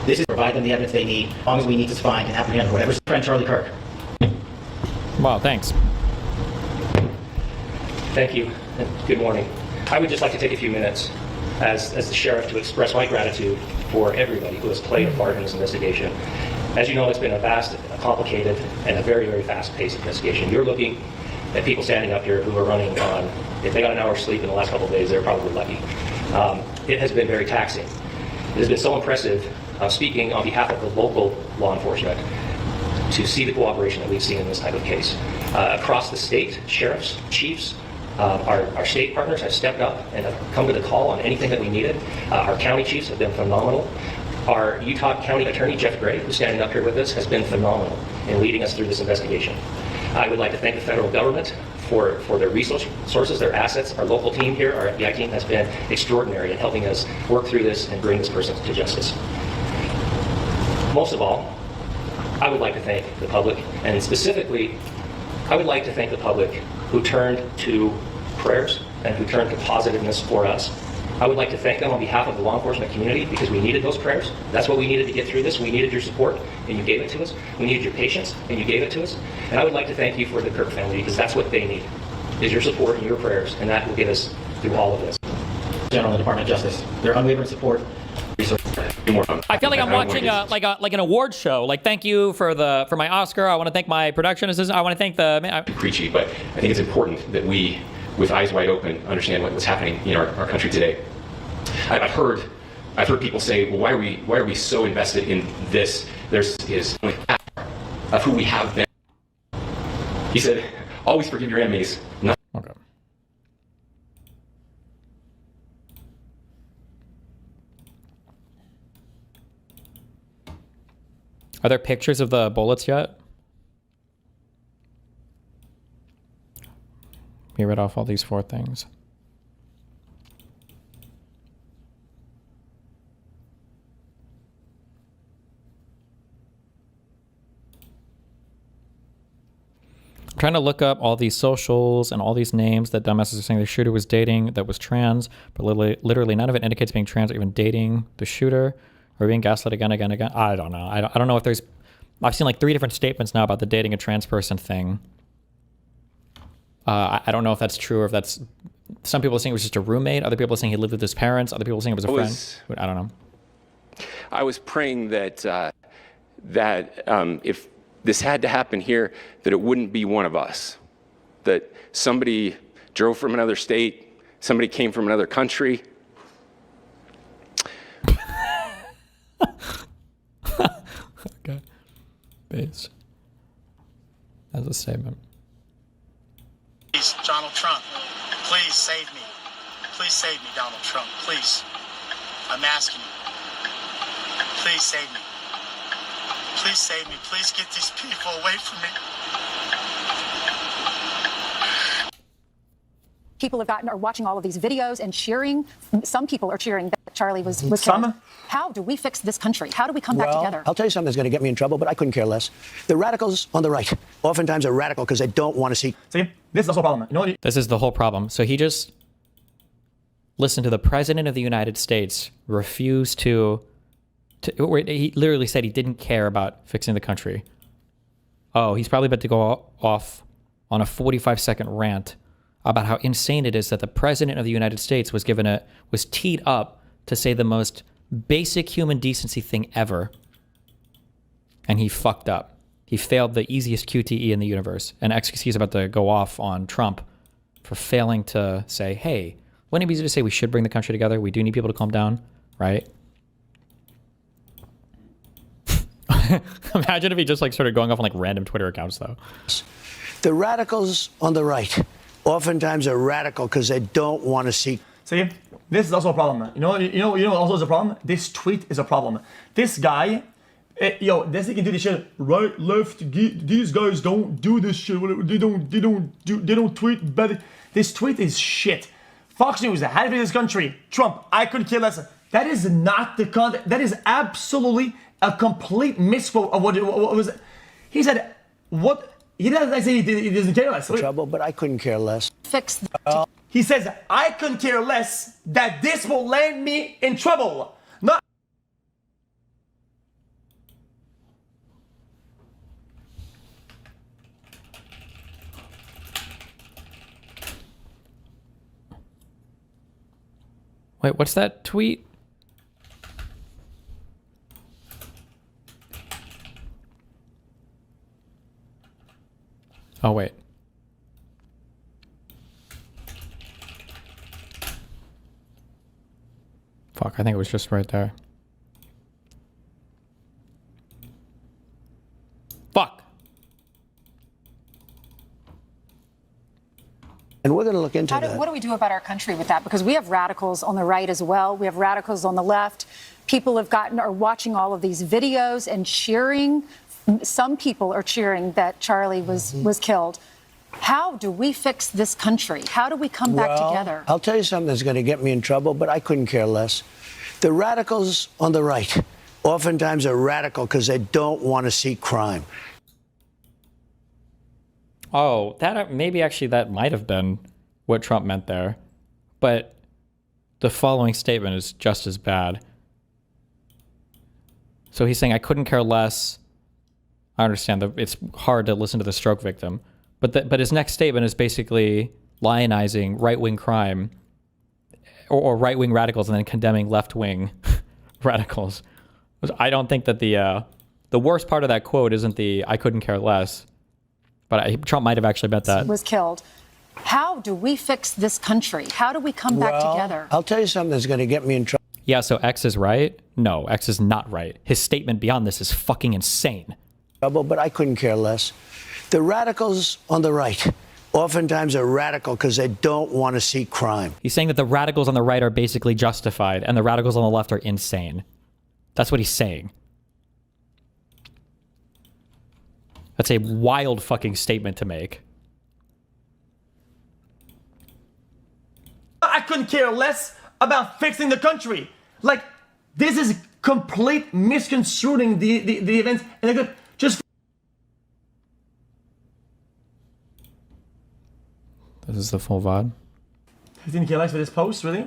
This is to provide them the evidence they need, as long as we need to find and apprehend whatever's friend Charlie Kirk. Wow, thanks. Thank you, and good morning. I would just like to take a few minutes as the sheriff to express my gratitude for everybody who has played a part in this investigation. As you know, it's been a vast, complicated, and a very, very fast-paced investigation. You're looking at people standing up here who are running on, if they got an hour's sleep in the last couple of days, they're probably lucky. It has been very taxing. It has been so impressive, speaking on behalf of the local law enforcement, to see the cooperation that we've seen in this type of case. Across the state, sheriffs, chiefs, our state partners have stepped up and have come to the call on anything that we needed. Our county chiefs have been phenomenal. Our Utah County Attorney, Jeff Gray, who's standing up here with us, has been phenomenal in leading us through this investigation. I would like to thank the federal government for their resources, their assets. Our local team here, our FBI team, has been extraordinary in helping us work through this and bring this person to justice. Most of all, I would like to thank the public, and specifically, I would like to thank the public who turned to prayers and who turned to positiveness for us. I would like to thank them on behalf of the law enforcement community because we needed those prayers. That's what we needed to get through this. We needed your support, and you gave it to us. We needed your patience, and you gave it to us. And I would like to thank you for the Kirk family because that's what they need, is your support and your prayers, and that will get us through all of this. General and the Department of Justice, their unwavering support. I feel like I'm watching like an award show. Like, thank you for my Oscar. I want to thank my production assistant. I want to thank the. Preachy, but I think it's important that we, with eyes wide open, understand what's happening in our country today. I've heard people say, well, why are we so invested in this? There's only half of who we have been. He said, always forgive your enemies. Okay. Are there pictures of the bullets yet? We read off all these 4 things. I'm trying to look up all these socials and all these names that dumbasses are saying the shooter was dating that was trans, but literally none of it indicates being trans or even dating the shooter or being gaslit again. I don't know. I don't know if there's... I've seen like 3 different statements now about the dating a trans person thing. I don't know if that's true or if that's... Some people are saying it was just a roommate. Other people are saying he lived with his parents. Other people are saying it was a friend. I don't know. I was praying that if this had to happen here, that it wouldn't be one of us. That somebody drove from another state, somebody came from another country. Okay. Base. That's a statement. Please, Donald Trump, please save me. Please save me, Donald Trump, please. I'm asking you. Please save me. Please save me. Please get these people away from me. People are watching all of these videos and cheering. Some people are cheering that Charlie was killed. Some? How do we fix this country? How do we come back together? I'll tell you something that's going to get me in trouble, but I couldn't care less. The radicals on the right oftentimes are radical because they don't want to see. See, this is the whole problem. You know what? This is the whole problem. So he just listened to the president of the United States refuse to he literally said he didn't care about fixing the country. Oh, he's probably about to go off on a 45-second rant about how insane it is that the president of the United States was teed up to say the most basic human decency thing ever. And he fucked up. He failed the easiest QTE in the universe. And XQC is about to go off on Trump for failing to say, hey, wouldn't it be easy to say we should bring the country together? We do need people to calm down, right? Imagine if he just started going off on random Twitter accounts though. The radicals on the right oftentimes are radical because they don't want to see. See, this is also a problem. You know what also is a problem? This tweet is a problem. This guy, this he can do this shit. Right, left, these guys don't do this shit. They don't tweet better. This tweet is shit. Fox News, the head of this country, Trump, I could care less. That is not the content. That is absolutely a complete misquote of what was. He said, what? He doesn't say he doesn't care less. Trouble, but I couldn't care less. Fix. He says, I couldn't care less that this will land me in trouble. Not. Wait, what's that tweet? Oh, wait. Fuck, I think it was just right there. Fuck. And we're going to look into that. What do we do about our country with that? Because we have radicals on the right as well. We have radicals on the left. People are watching all of these videos and cheering. Some people are cheering that Charlie was killed. How do we fix this country? How do we come back together? I'll tell you something that's going to get me in trouble, but I couldn't care less. The radicals on the right oftentimes are radical because they don't want to see crime. Oh, maybe actually that might have been what Trump meant there. But the following statement is just as bad. So he's saying, I couldn't care less. I understand that it's hard to listen to the stroke victim. But his next statement is basically lionizing right-wing crime or right-wing radicals and then condemning left-wing radicals. I don't think that the worst part of that quote isn't the I couldn't care less. But Trump might have actually meant that. Was killed. How do we fix this country? How do we come back together? I'll tell you something that's going to get me in trouble. Yeah, so X is right? No, X is not right. His statement beyond this is fucking insane. But I couldn't care less. The radicals on the right oftentimes are radical because they don't want to see crime. He's saying that the radicals on the right are basically justified and the radicals on the left are insane. That's what he's saying. That's a wild fucking statement to make. I couldn't care less about fixing the country. This is complete misconstruing the events. And just. This is the full VOD. He didn't care less for this post, really?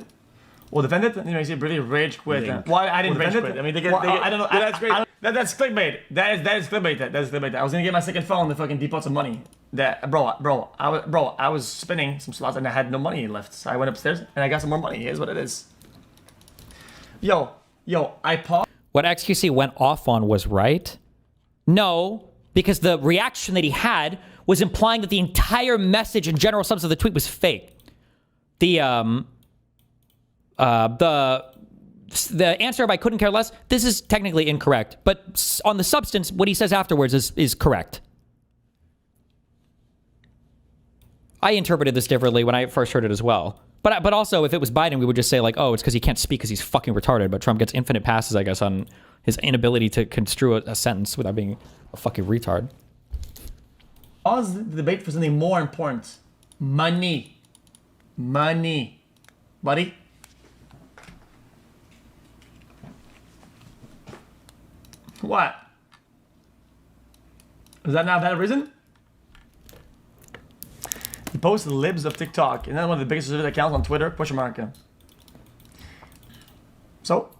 Or defend it? He really rage quit. Why I didn't rage quit? I mean, I don't know. That's great. That's clickbait. That is clickbait. That is clickbait. I was gonna get my second phone to fucking deposit some money. I was spinning some slots and I had no money left. So I went upstairs and I got some more money. Here's what it is. Yo, I paused. What XQC went off on was right? No, because the reaction that he had was implying that the entire message and general substance of the tweet was fake. The answer of I couldn't care less, this is technically incorrect. But on the substance, what he says afterwards is correct. I interpreted this differently when I first heard it as well. But also, if it was Biden, we would just say oh, it's because he can't speak because he's fucking retarded. But Trump gets infinite passes, I guess, on his inability to construe a sentence without being a fucking retard. Pause the debate for something more important. Money. Money. Buddy? What? Is that not a valid reason? He posts the libs of TikTok, and then one of the biggest accounts on Twitter, push America. So,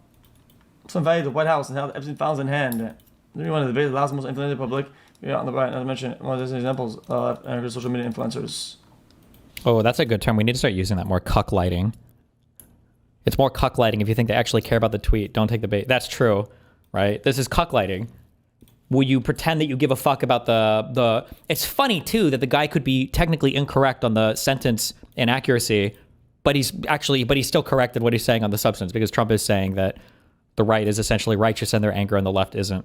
some value the White House and held Epstein files in hand. Maybe one of the biggest, last most influential public. Yeah, on the right, not to mention one of those examples of social media influencers. Oh, that's a good term. We need to start using that more. Cuck lighting. It's more cuck lighting if you think they actually care about the tweet. Don't take the bait. That's true, right? This is cuck lighting. Will you pretend that you give a fuck about the... It's funny, too, that the guy could be technically incorrect on the sentence inaccuracy, but he's still correct in what he's saying on the substance, because Trump is saying that the right is essentially righteous in their anger and the left isn't.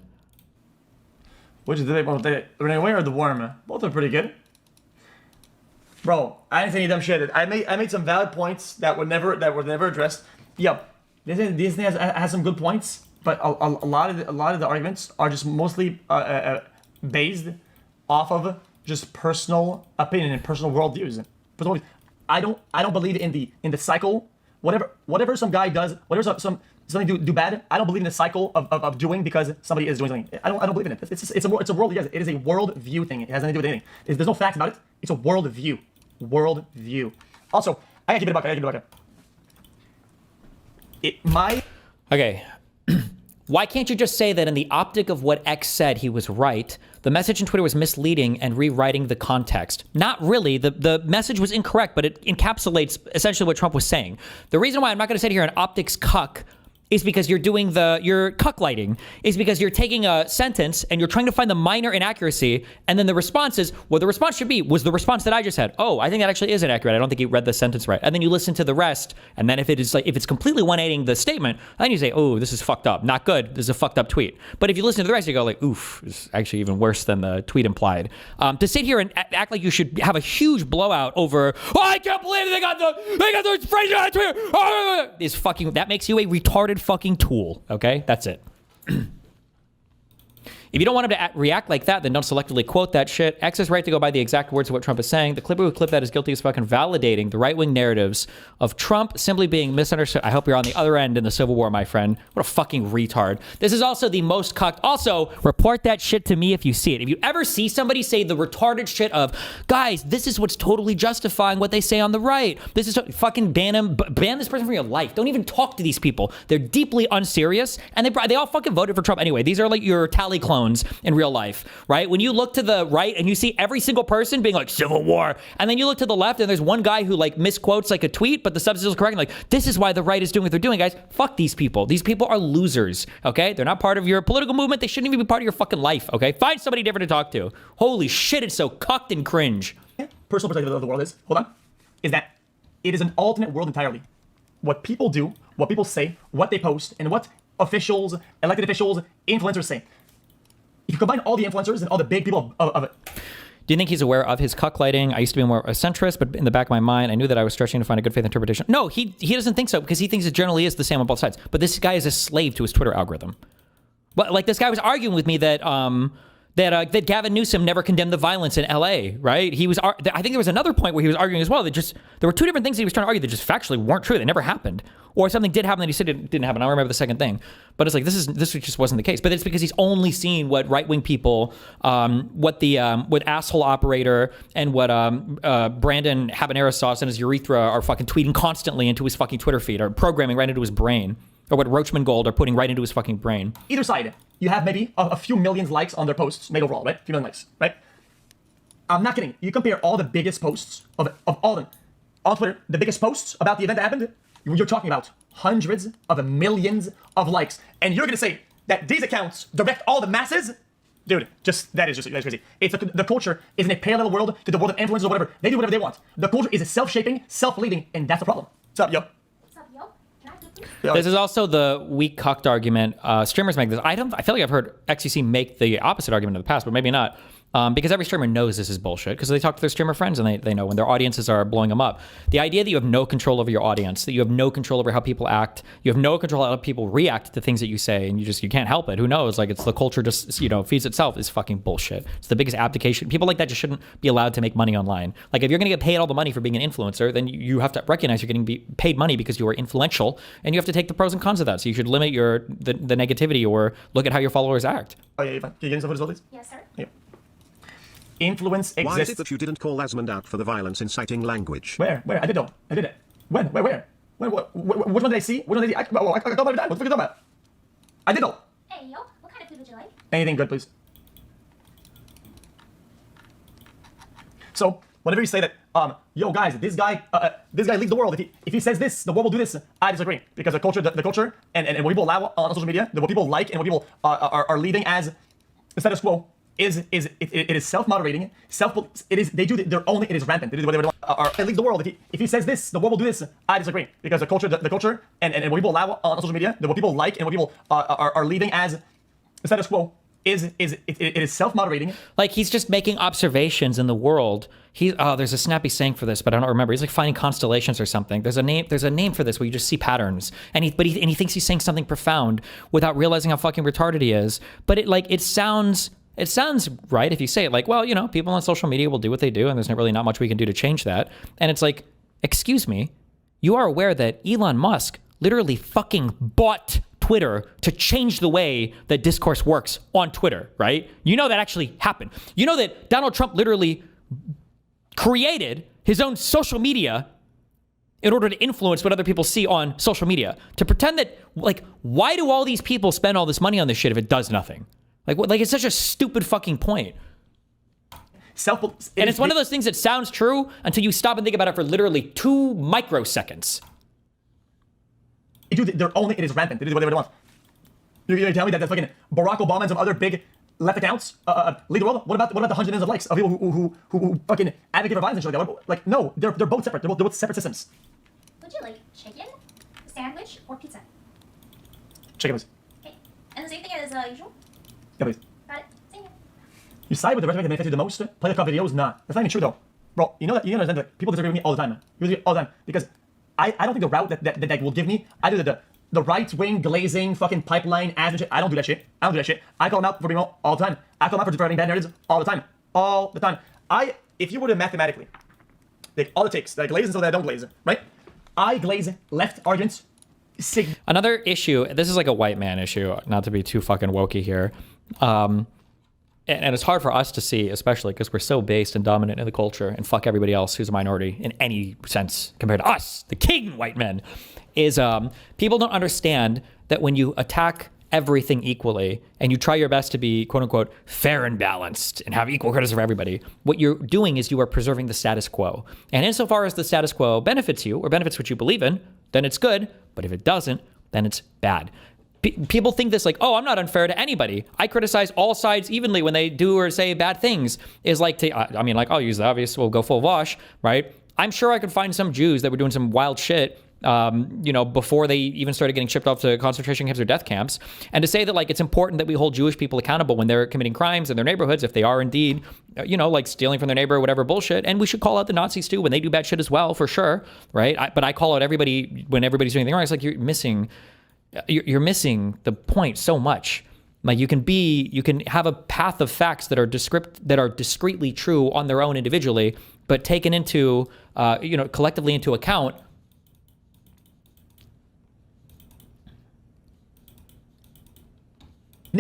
Which is the running away or the worm? Both are pretty good. Bro, I didn't say any dumb shit. I made some valid points that were never addressed. Yep, this thing has some good points, but a lot of the arguments are just mostly based off of just personal opinion and personal worldviews. I don't believe in the cycle. Whatever some guy does, whatever something do bad, I don't believe in the cycle of doing because somebody is doing something. I don't believe in it. It's a world. It is a world view thing. It has nothing to do with anything. There's no facts about it. It's a world view. World view. Also, I gotta keep it a buck. Okay. Why can't you just say that in the optic of what X said, he was right? The message in Twitter was misleading and rewriting the context. Not really. The message was incorrect, but it encapsulates essentially what Trump was saying. The reason why I'm not going to sit here and optics cuck is because you're doing your cuck lighting, is because you're taking a sentence and you're trying to find the minor inaccuracy, and then the response is, well, the response should be, was the response that I just had. Oh, I think that actually is inaccurate. I don't think you read the sentence right. And then you listen to the rest, and then if it's completely 180ing the statement, then you say, oh, this is fucked up. Not good. This is a fucked up tweet. But if you listen to the rest, you go like, oof, it's actually even worse than the tweet implied. To sit here and act like you should have a huge blowout over, oh, I can't believe they got the phrase on Twitter, is fucking, that makes you a retarded fucking tool. Okay, that's it. If you don't want him to react like that, then don't selectively quote that shit. X is right to go by the exact words of what Trump is saying. The clipper who clipped that is guilty as fucking validating the right-wing narratives of Trump simply being misunderstood. I hope you're on the other end in the Civil War, my friend. What a fucking retard. This is also the most cucked. Also, report that shit to me if you see it. If you ever see somebody say the retarded shit of, guys, this is what's totally justifying what they say on the right. This is fucking ban him, ban this person from your life. Don't even talk to these people. They're deeply unserious, and they all fucking voted for Trump anyway. These are like your tally clones in real life, right? When you look to the right and you see every single person being like Civil War, and then you look to the left and there's one guy who like misquotes like a tweet, but the substance is correct, and like, this is why the right is doing what they're doing, guys. Fuck these people. These people are losers, okay? They're not part of your political movement. They shouldn't even be part of your fucking life, okay? Find somebody different to talk to. Holy shit, it's so cucked and cringe. Personal perspective of the world is, is that it is an alternate world entirely. What people do, what people say, what they post, and what officials, elected officials, influencers say. If you combine all the influencers and all the big people of it. Do you think he's aware of his cuck lighting? I used to be more a centrist, but in the back of my mind, I knew that I was stretching to find a good faith interpretation. No, he doesn't think so, because he thinks it generally is the same on both sides. But this guy is a slave to his Twitter algorithm. But like, this guy was arguing with me that that Gavin Newsom never condemned the violence in LA, right? I think there was another point where he was arguing as well that just, there were two different things he was trying to argue that just factually weren't true. They never happened. Or something did happen that he said it didn't happen. I don't remember the second thing. But it's like, this just wasn't the case. But it's because he's only seen what right-wing people, what asshole operator and what Brandon habanero sauce and his urethra are fucking tweeting constantly into his fucking Twitter feed, or programming right into his brain. Or what Roachman Gold are putting right into his fucking brain. Either side, you have maybe a few million likes on their posts made overall, right? A few million likes, right? I'm not kidding. You compare all the biggest posts of all of them on Twitter, the biggest posts about the event that happened, you're talking about hundreds of millions of likes. And you're going to say that these accounts direct all the masses? Dude, that's crazy. It's the culture is in a parallel world to the world of influencers or whatever. They do whatever they want. The culture is self-shaping, self-leading, and that's the problem. What's up, yo? This is also the weak cucked argument. Streamers make this. I feel like I've heard XCC make the opposite argument in the past, but maybe not. because every streamer knows this is bullshit because they talk to their streamer friends and they know when their audiences are blowing them up. The idea that you have no control over your audience, that you have no control over how people act, you have no control how people react to things that you say, and you can't help it. Who knows? Like, it's the culture just, feeds itself, is fucking bullshit. It's the biggest abdication. People like that just shouldn't be allowed to make money online. Like, if you're going to get paid all the money for being an influencer, then you have to recognize you're getting paid money because you are influential, and you have to take the pros and cons of that. So you should limit the negativity or look at how your followers act. Oh, yeah, can you get some of this, please? Yes, sir. Yeah. Influence exists. Why is it that you didn't call Asmund out for the violence inciting language? Where? I did though. I did it. When? Where? Which one did I see? Which one did I see? I talk about every time. What the fuck are you talking about? I did though. Hey, yo, what kind of food would you like? Anything good, please. So, whenever you say that, yo guys, this guy leads the world. If he says this, the world will do this. I disagree because the culture and what people allow on social media, what people like and what people are leaving as the status quo it is self-moderating. It is rampant. They do whatever they want. It leads the world. If he says this, the world will do this. I disagree because the culture and what people allow on social media, what people like and what people are leaving as the status quo. It is self-moderating. Like, he's just making observations in the world. There's a snappy saying for this, but I don't remember. He's like finding constellations or something. There's a name for this where you just see patterns, and he thinks he's saying something profound without realizing how fucking retarded he is. But it sounds right if you say it like, well, people on social media will do what they do, and there's really not much we can do to change that. And it's like, excuse me, you are aware that Elon Musk literally fucking bought Twitter to change the way that discourse works on Twitter, right? You know that actually happened. You know that Donald Trump literally created his own social media in order to influence what other people see on social media. To pretend that, like, why do all these people spend all this money on this shit if it does nothing? Like it's such a stupid fucking point. And it's one of those things that sounds true until you stop and think about it for literally 2 microseconds. It is rampant. They do whatever they want. You tell me that fucking Barack Obama and some other big left accounts lead the world? What about the hundreds of millions of likes of people who fucking advocate for violence and shit like that? Like, no, they're both separate. They're both separate systems. Would you like chicken, sandwich, or pizza? Chicken, please. Okay. And the same thing as usual? Yeah, please. Got it. Same here. You side with the rhetoric that manifests you the most? Play the club videos? Nah. That's not even true though. Bro, you understand that people disagree with me all the time. Because I don't think the route that will give me, I do the right-wing glazing fucking pipeline ads and shit. I don't do that shit. I call them out for being all the time. I call them out for spreading bad narratives all the time. If you were to mathematically take all it takes, that I glaze until I don't glaze, right? I glaze left arguments. Another issue, this is like a white man issue, not to be too fucking wokey here. And it's hard for us to see, especially because we're so based and dominant in the culture, and fuck everybody else who's a minority in any sense compared to us, the king white men, is people don't understand that when you attack everything equally and you try your best to be quote unquote fair and balanced and have equal criticism of everybody, what you're doing is you are preserving the status quo. And insofar as the status quo benefits you or benefits what you believe in, then it's good. But if it doesn't, then it's bad. People think this like, oh, I'm not unfair to anybody. I criticize all sides evenly when they do or say bad things. Is like, I'll use the obvious, we'll go full wash, right? I'm sure I could find some Jews that were doing some wild shit, before they even started getting shipped off to concentration camps or death camps. And to say that like it's important that we hold Jewish people accountable when they're committing crimes in their neighborhoods, if they are indeed, like stealing from their neighbor or whatever bullshit. And we should call out the Nazis too when they do bad shit as well, for sure, right? But I call out everybody when everybody's doing anything wrong. It's like you're missing the point so much. Like you can have a path of facts that are discretely true on their own individually, but taken into, collectively into account.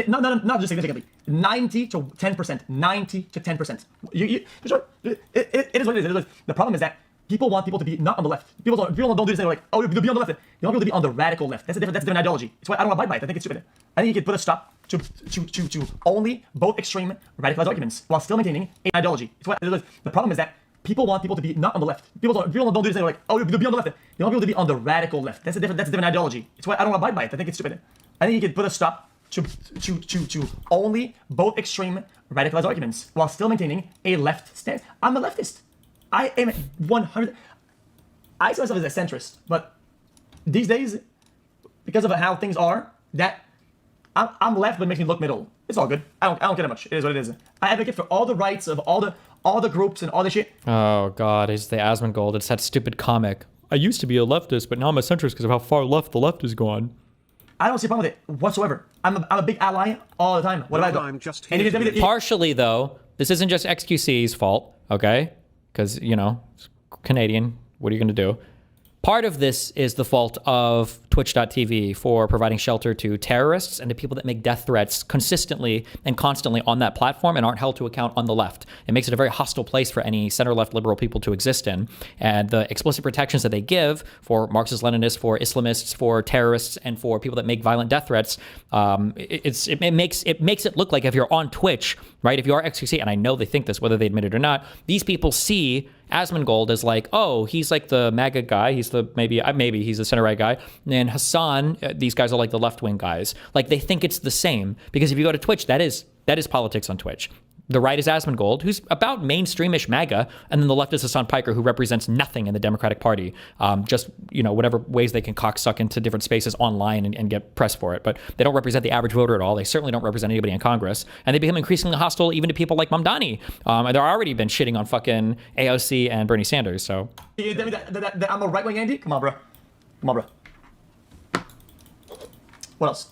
Not just significantly. 90 to 10%. 90 to 10%. It is what it is. The problem is that people want people to be not on the left. People don't do this. They're like, oh, you'll be on the left. They want people to be on the radical left. That's a different ideology. It's why I don't want to abide by it. I think it's stupid. I think you could put a stop to only both extreme radicalized arguments while still maintaining an ideology. It's why the problem is that people want people to be not on the left. People don't do this. They're like, oh, you'll be on the left. They want people to be on the radical left. That's a different ideology. It's why I don't want to abide by it. I think it's stupid. I think you could put a stop to only both extreme radicalized arguments while still maintaining a left stance. I'm a leftist. I am 100. I see myself as a centrist, but these days, because of how things are, that I'm left, but it makes me look middle. It's all good. I don't care that much. It is what it is. I advocate for all the rights of all the groups and all the shit. Oh God, it's the Asmongold. It's that stupid comic. I used to be a leftist, but now I'm a centrist because of how far left the left has gone. I don't see a problem with it whatsoever. I'm a big ally all the time. What have I done? I'm just Partially, though, this isn't just XQC's fault, okay? Because, you know, it's Canadian. What are you going to do? Part of this is the fault of Twitch.tv for providing shelter to terrorists and to people that make death threats consistently and constantly on that platform and aren't held to account on the left. It makes it a very hostile place for any center-left liberal people to exist in. And the explicit protections that they give for Marxist-Leninists, for Islamists, for terrorists, and for people that make violent death threats, it makes it look like if you're on Twitch, right, if you are XQC, and I know they think this, whether they admit it or not, these people see Asmongold as like, oh, he's like the MAGA guy. He's the maybe he's the center right guy. And Hassan, these guys are like the left wing guys. Like they think it's the same because if you go to Twitch, that is politics on Twitch. The right is Asmongold, who's about mainstreamish MAGA, and then the left is Hassan Piker, who represents nothing in the Democratic Party. Just, you know, whatever ways they can cocksuck into different spaces online and get press for it. But they don't represent the average voter at all. They certainly don't represent anybody in Congress. And they become increasingly hostile even to people like Mamdani. And they're already been shitting on fucking AOC and Bernie Sanders. So You tell me that I'm a right wing Andy? Come on, bro. Come on, bro. What else?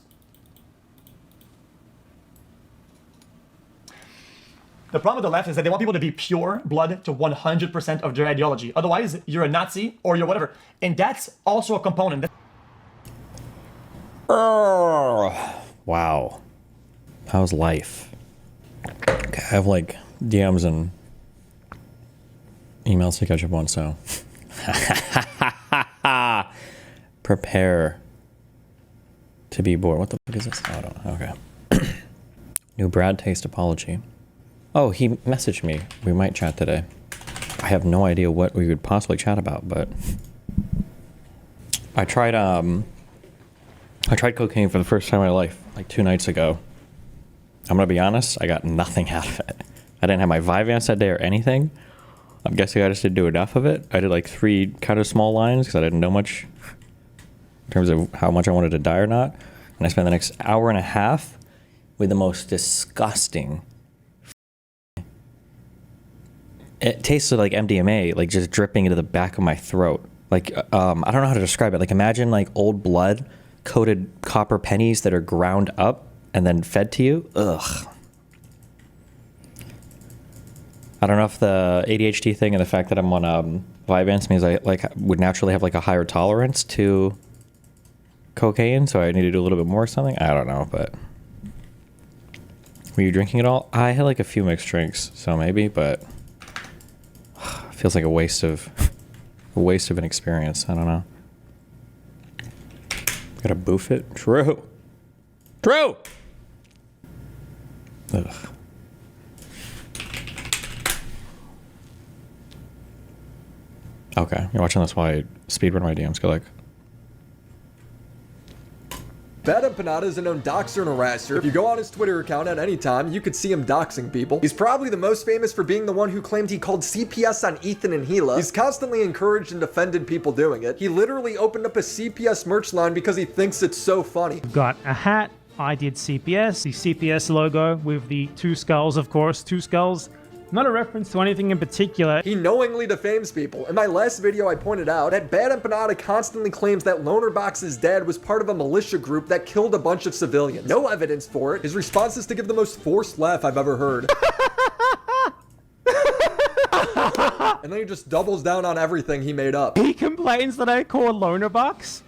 The problem with the left is that they want people to be pure blood to 100% of their ideology. Otherwise, you're a Nazi or you're whatever. And that's also a component. Wow. How's life? Okay, I have like DMs and emails to catch up on, so. Prepare to be bored. What the fuck is this? Oh, I don't know. Okay. New Brad Taste apology. Oh, he messaged me. We might chat today. I have no idea what we would possibly chat about, but I tried cocaine for the first time in my life, like 2 nights ago. I'm gonna be honest, I got nothing out of it. I didn't have my Vyvanse that day or anything. I'm guessing I just didn't do enough of it. I did like 3 kind of small lines because I didn't know much in terms of how much I wanted to die or not. And I spent the next hour and a half with the most disgusting. It tasted like MDMA, like just dripping into the back of my throat. Like, I don't know how to describe it. Like, imagine like old blood coated copper pennies that are ground up and then fed to you. Ugh. I don't know if the ADHD thing and the fact that I'm on Vyvanse means I like would naturally have like a higher tolerance to cocaine, so I need to do a little bit more or something. I don't know, but were you drinking at all? I had like a few mixed drinks, so maybe, but feels like a waste of an experience. I don't know. Gotta boof it. True. Ugh. Okay, you're watching this while I speedrun my DMs. Go like. Bad Empanada is a known doxer and harasser. If you go on his Twitter account at any time, you could see him doxing people. He's probably the most famous for being the one who claimed he called CPS on Ethan and Gila. He's constantly encouraged and defended people doing it. He literally opened up a CPS merch line because he thinks it's so funny. Got a hat. I did CPS. The CPS logo with the 2 skulls, of course. 2 skulls. Not a reference to anything in particular. He knowingly defames people. In my last video, I pointed out that Bad Empanada constantly claims that Lonerbox's dad was part of a militia group that killed a bunch of civilians. No evidence for it. His response is to give the most forced laugh I've ever heard. And then he just doubles down on everything he made up. He complains that I called Lonerbox.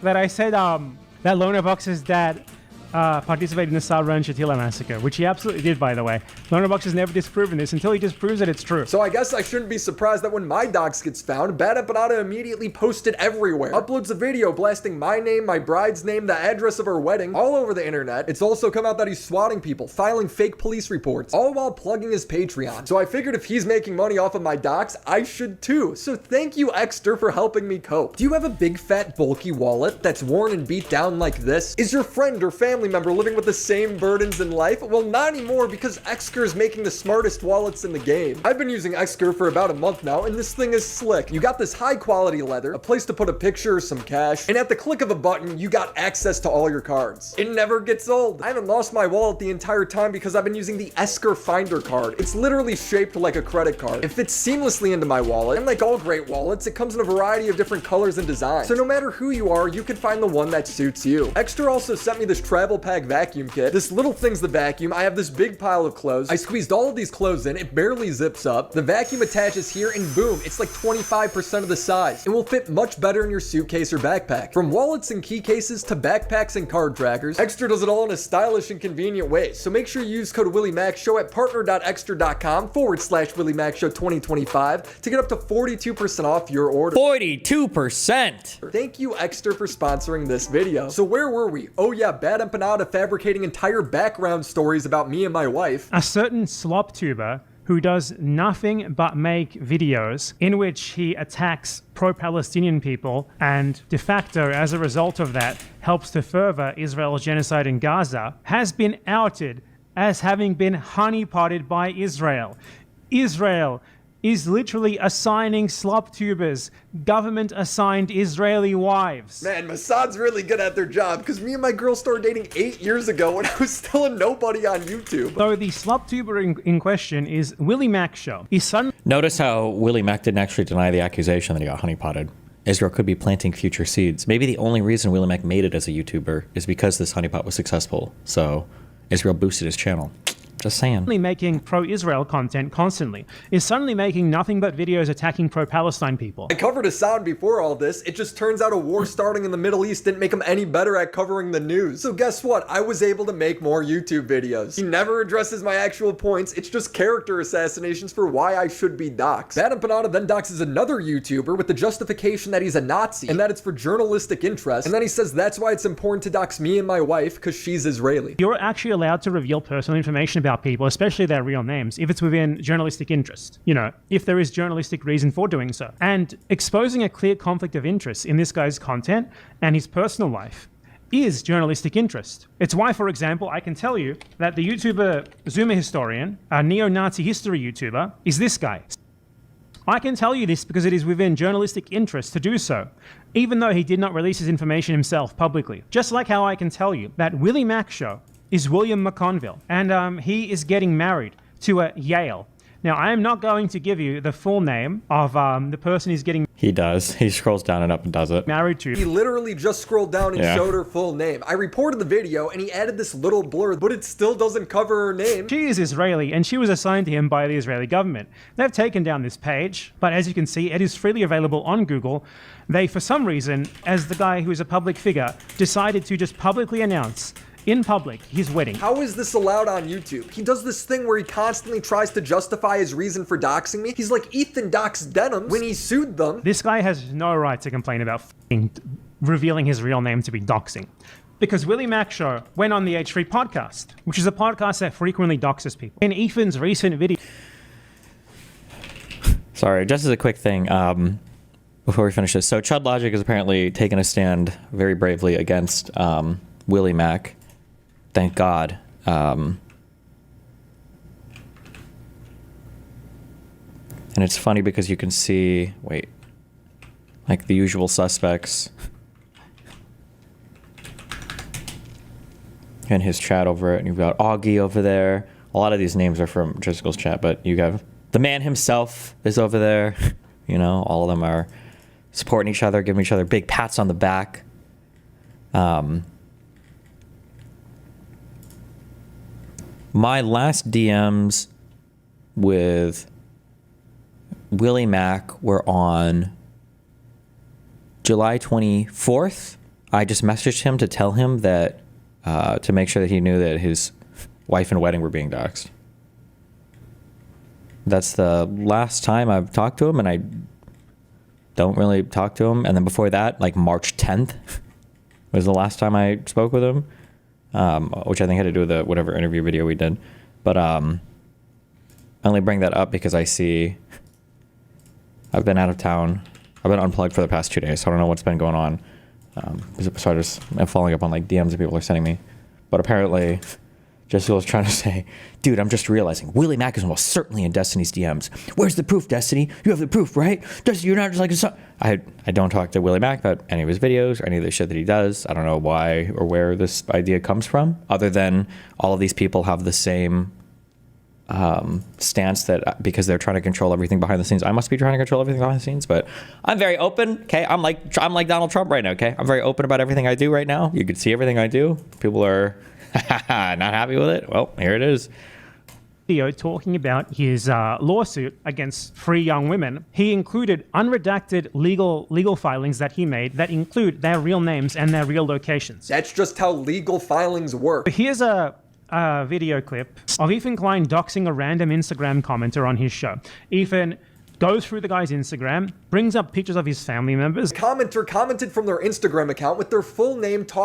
That I said that Lonerbox's dad participated in the Sabra and Shatila massacre, which he absolutely did, by the way. Lonerbox has never disproven this until he disproves that it's true. So I guess I shouldn't be surprised that when my docs gets found, Bad Empanada immediately posted everywhere. Uploads a video blasting my name, my bride's name, the address of her wedding, all over the internet. It's also come out that he's swatting people, filing fake police reports, all while plugging his Patreon. So I figured if he's making money off of my docs, I should too. So thank you, Exter, for helping me cope. Do you have a big, fat, bulky wallet that's worn and beat down like this? Is your friend or family family member living with the same burdens in life? Well, not anymore, because Xker is making the smartest wallets in the game. I've been using Xker for about a month now, and this thing is slick. You got this high quality leather, a place to put a picture or some cash, and at the click of a button, you got access to all your cards. It never gets old. I haven't lost my wallet the entire time because I've been using the Xker Finder card. It's literally shaped like a credit card. It fits seamlessly into my wallet, and like all great wallets, it comes in a variety of different colors and designs. So no matter who you are, you can find the one that suits you. Xker also sent me this travel pack vacuum kit. This little thing's the vacuum. I have this big pile of clothes. I squeezed all of these clothes in. It barely zips up. The vacuum attaches here, and boom, it's like 25% of the size. It will fit much better in your suitcase or backpack. From wallets and key cases to backpacks and card trackers, Xker does it all in a stylish and convenient way. So make sure you use code WillyMaxShow at partner.xter.com/WillyMaxShow2025 to get up to 42% off your order. 42%! Thank you, Xter, for sponsoring this video. So where were we? Oh yeah, Bad Empanada fabricating entire background stories about me and my wife. A certain slop tuber who does nothing but make videos in which he attacks pro-Palestinian people and de facto, as a result of that, helps to further Israel's genocide in Gaza, has been outed as having been honeypotted by Israel. Israel is literally assigning slop tubers government-assigned Israeli wives. Man, Mossad's really good at their job, because me and my girl started dating 8 years ago when I was still a nobody on YouTube. So the slop tuber in question is Willie Mack Show. His son. Notice how Willie Mack didn't actually deny the accusation that he got honeypotted. Israel could be planting future seeds. Maybe the only reason Willie Mack made it as a YouTuber is because this honeypot was successful. So Israel boosted his channel. Just saying. Making pro-Israel content constantly is suddenly making nothing but videos attacking pro-Palestine people. I covered Assad before all this. It just turns out a war starting in the Middle East didn't make him any better at covering the news. So guess what? I was able to make more YouTube videos. He never addresses my actual points. It's just character assassinations for why I should be doxxed. Bad Empanada then doxes another YouTuber with the justification that he's a Nazi and that it's for journalistic interest. And then he says that's why it's important to dox me and my wife because she's Israeli. You're actually allowed to reveal personal information about people, especially their real names, if it's within journalistic interest. You know, if there is journalistic reason for doing so. And exposing a clear conflict of interest in this guy's content and his personal life is journalistic interest. It's why, for example, I can tell you that the YouTuber Zoomer Historian, a neo-Nazi history YouTuber, is this guy. I can tell you this because it is within journalistic interest to do so, even though he did not release his information himself publicly. Just like how I can tell you that Willie Mack Show is William McConville, and he is getting married to a Yale. Now, I am not going to give you the full name of the person he's getting. He does. He scrolls down and up and does it. Married to. He literally just scrolled down and showed her full name. I reported the video and he added this little blur, but it still doesn't cover her name. She is Israeli and she was assigned to him by the Israeli government. They've taken down this page, but as you can see, it is freely available on Google. They, for some reason, as the guy who is a public figure, decided to just publicly announce in public his wedding. How is this allowed on YouTube? He does this thing where he constantly tries to justify his reason for doxing me. He's like Ethan doxed Denim when he sued them. This guy has no right to complain about revealing his real name to be doxing. Because Willie Mack Show went on the H3 podcast, which is a podcast that frequently doxes people. In Ethan's recent video... Sorry, just as a quick thing, before we finish this. So Chud Logic has apparently taken a stand very bravely against Willie Mack. Thank God. And it's funny because you can see, wait, like the usual suspects in his chat over it. And you've got Augie over there. A lot of these names are from Driscoll's chat, but you have the man himself is over there. You know, all of them are supporting each other, giving each other big pats on the back. My last DMs with Willie Mack were on July 24th. I just messaged him to tell him that, to make sure that he knew that his wife and wedding were being doxxed. That's the last time I've talked to him, and I don't really talk to him. And then before that, like March 10th was the last time I spoke with him. Which I think had to do with the whatever interview video we did. But I only bring that up because I see I've been out of town. I've been unplugged for the past 2 days, so I don't know what's been going on. So I just am following up on like DMs that people are sending me. But apparently, Jessica was trying to say, dude, I'm just realizing Willie Mack is almost certainly in Destiny's DMs. Where's the proof, Destiny? You have the proof, right? Destiny, you're not just like a son. I don't talk to Willie Mack about any of his videos or any of the shit that he does. I don't know why or where this idea comes from, other than all of these people have the same stance that because they're trying to control everything behind the scenes, I must be trying to control everything behind the scenes. But I'm very open. Okay, I'm like Donald Trump right now. Okay, I'm very open about everything I do right now. You can see everything I do. People are not happy with it. Well, here it is. Video talking about his lawsuit against 3 young women. He included unredacted legal filings that he made that include their real names and their real locations. That's just how legal filings work. Here's a video clip of Ethan Klein doxing a random Instagram commenter on his show. Ethan goes through the guy's Instagram, brings up pictures of his family members. Commenter commented from their Instagram account with their full name, talking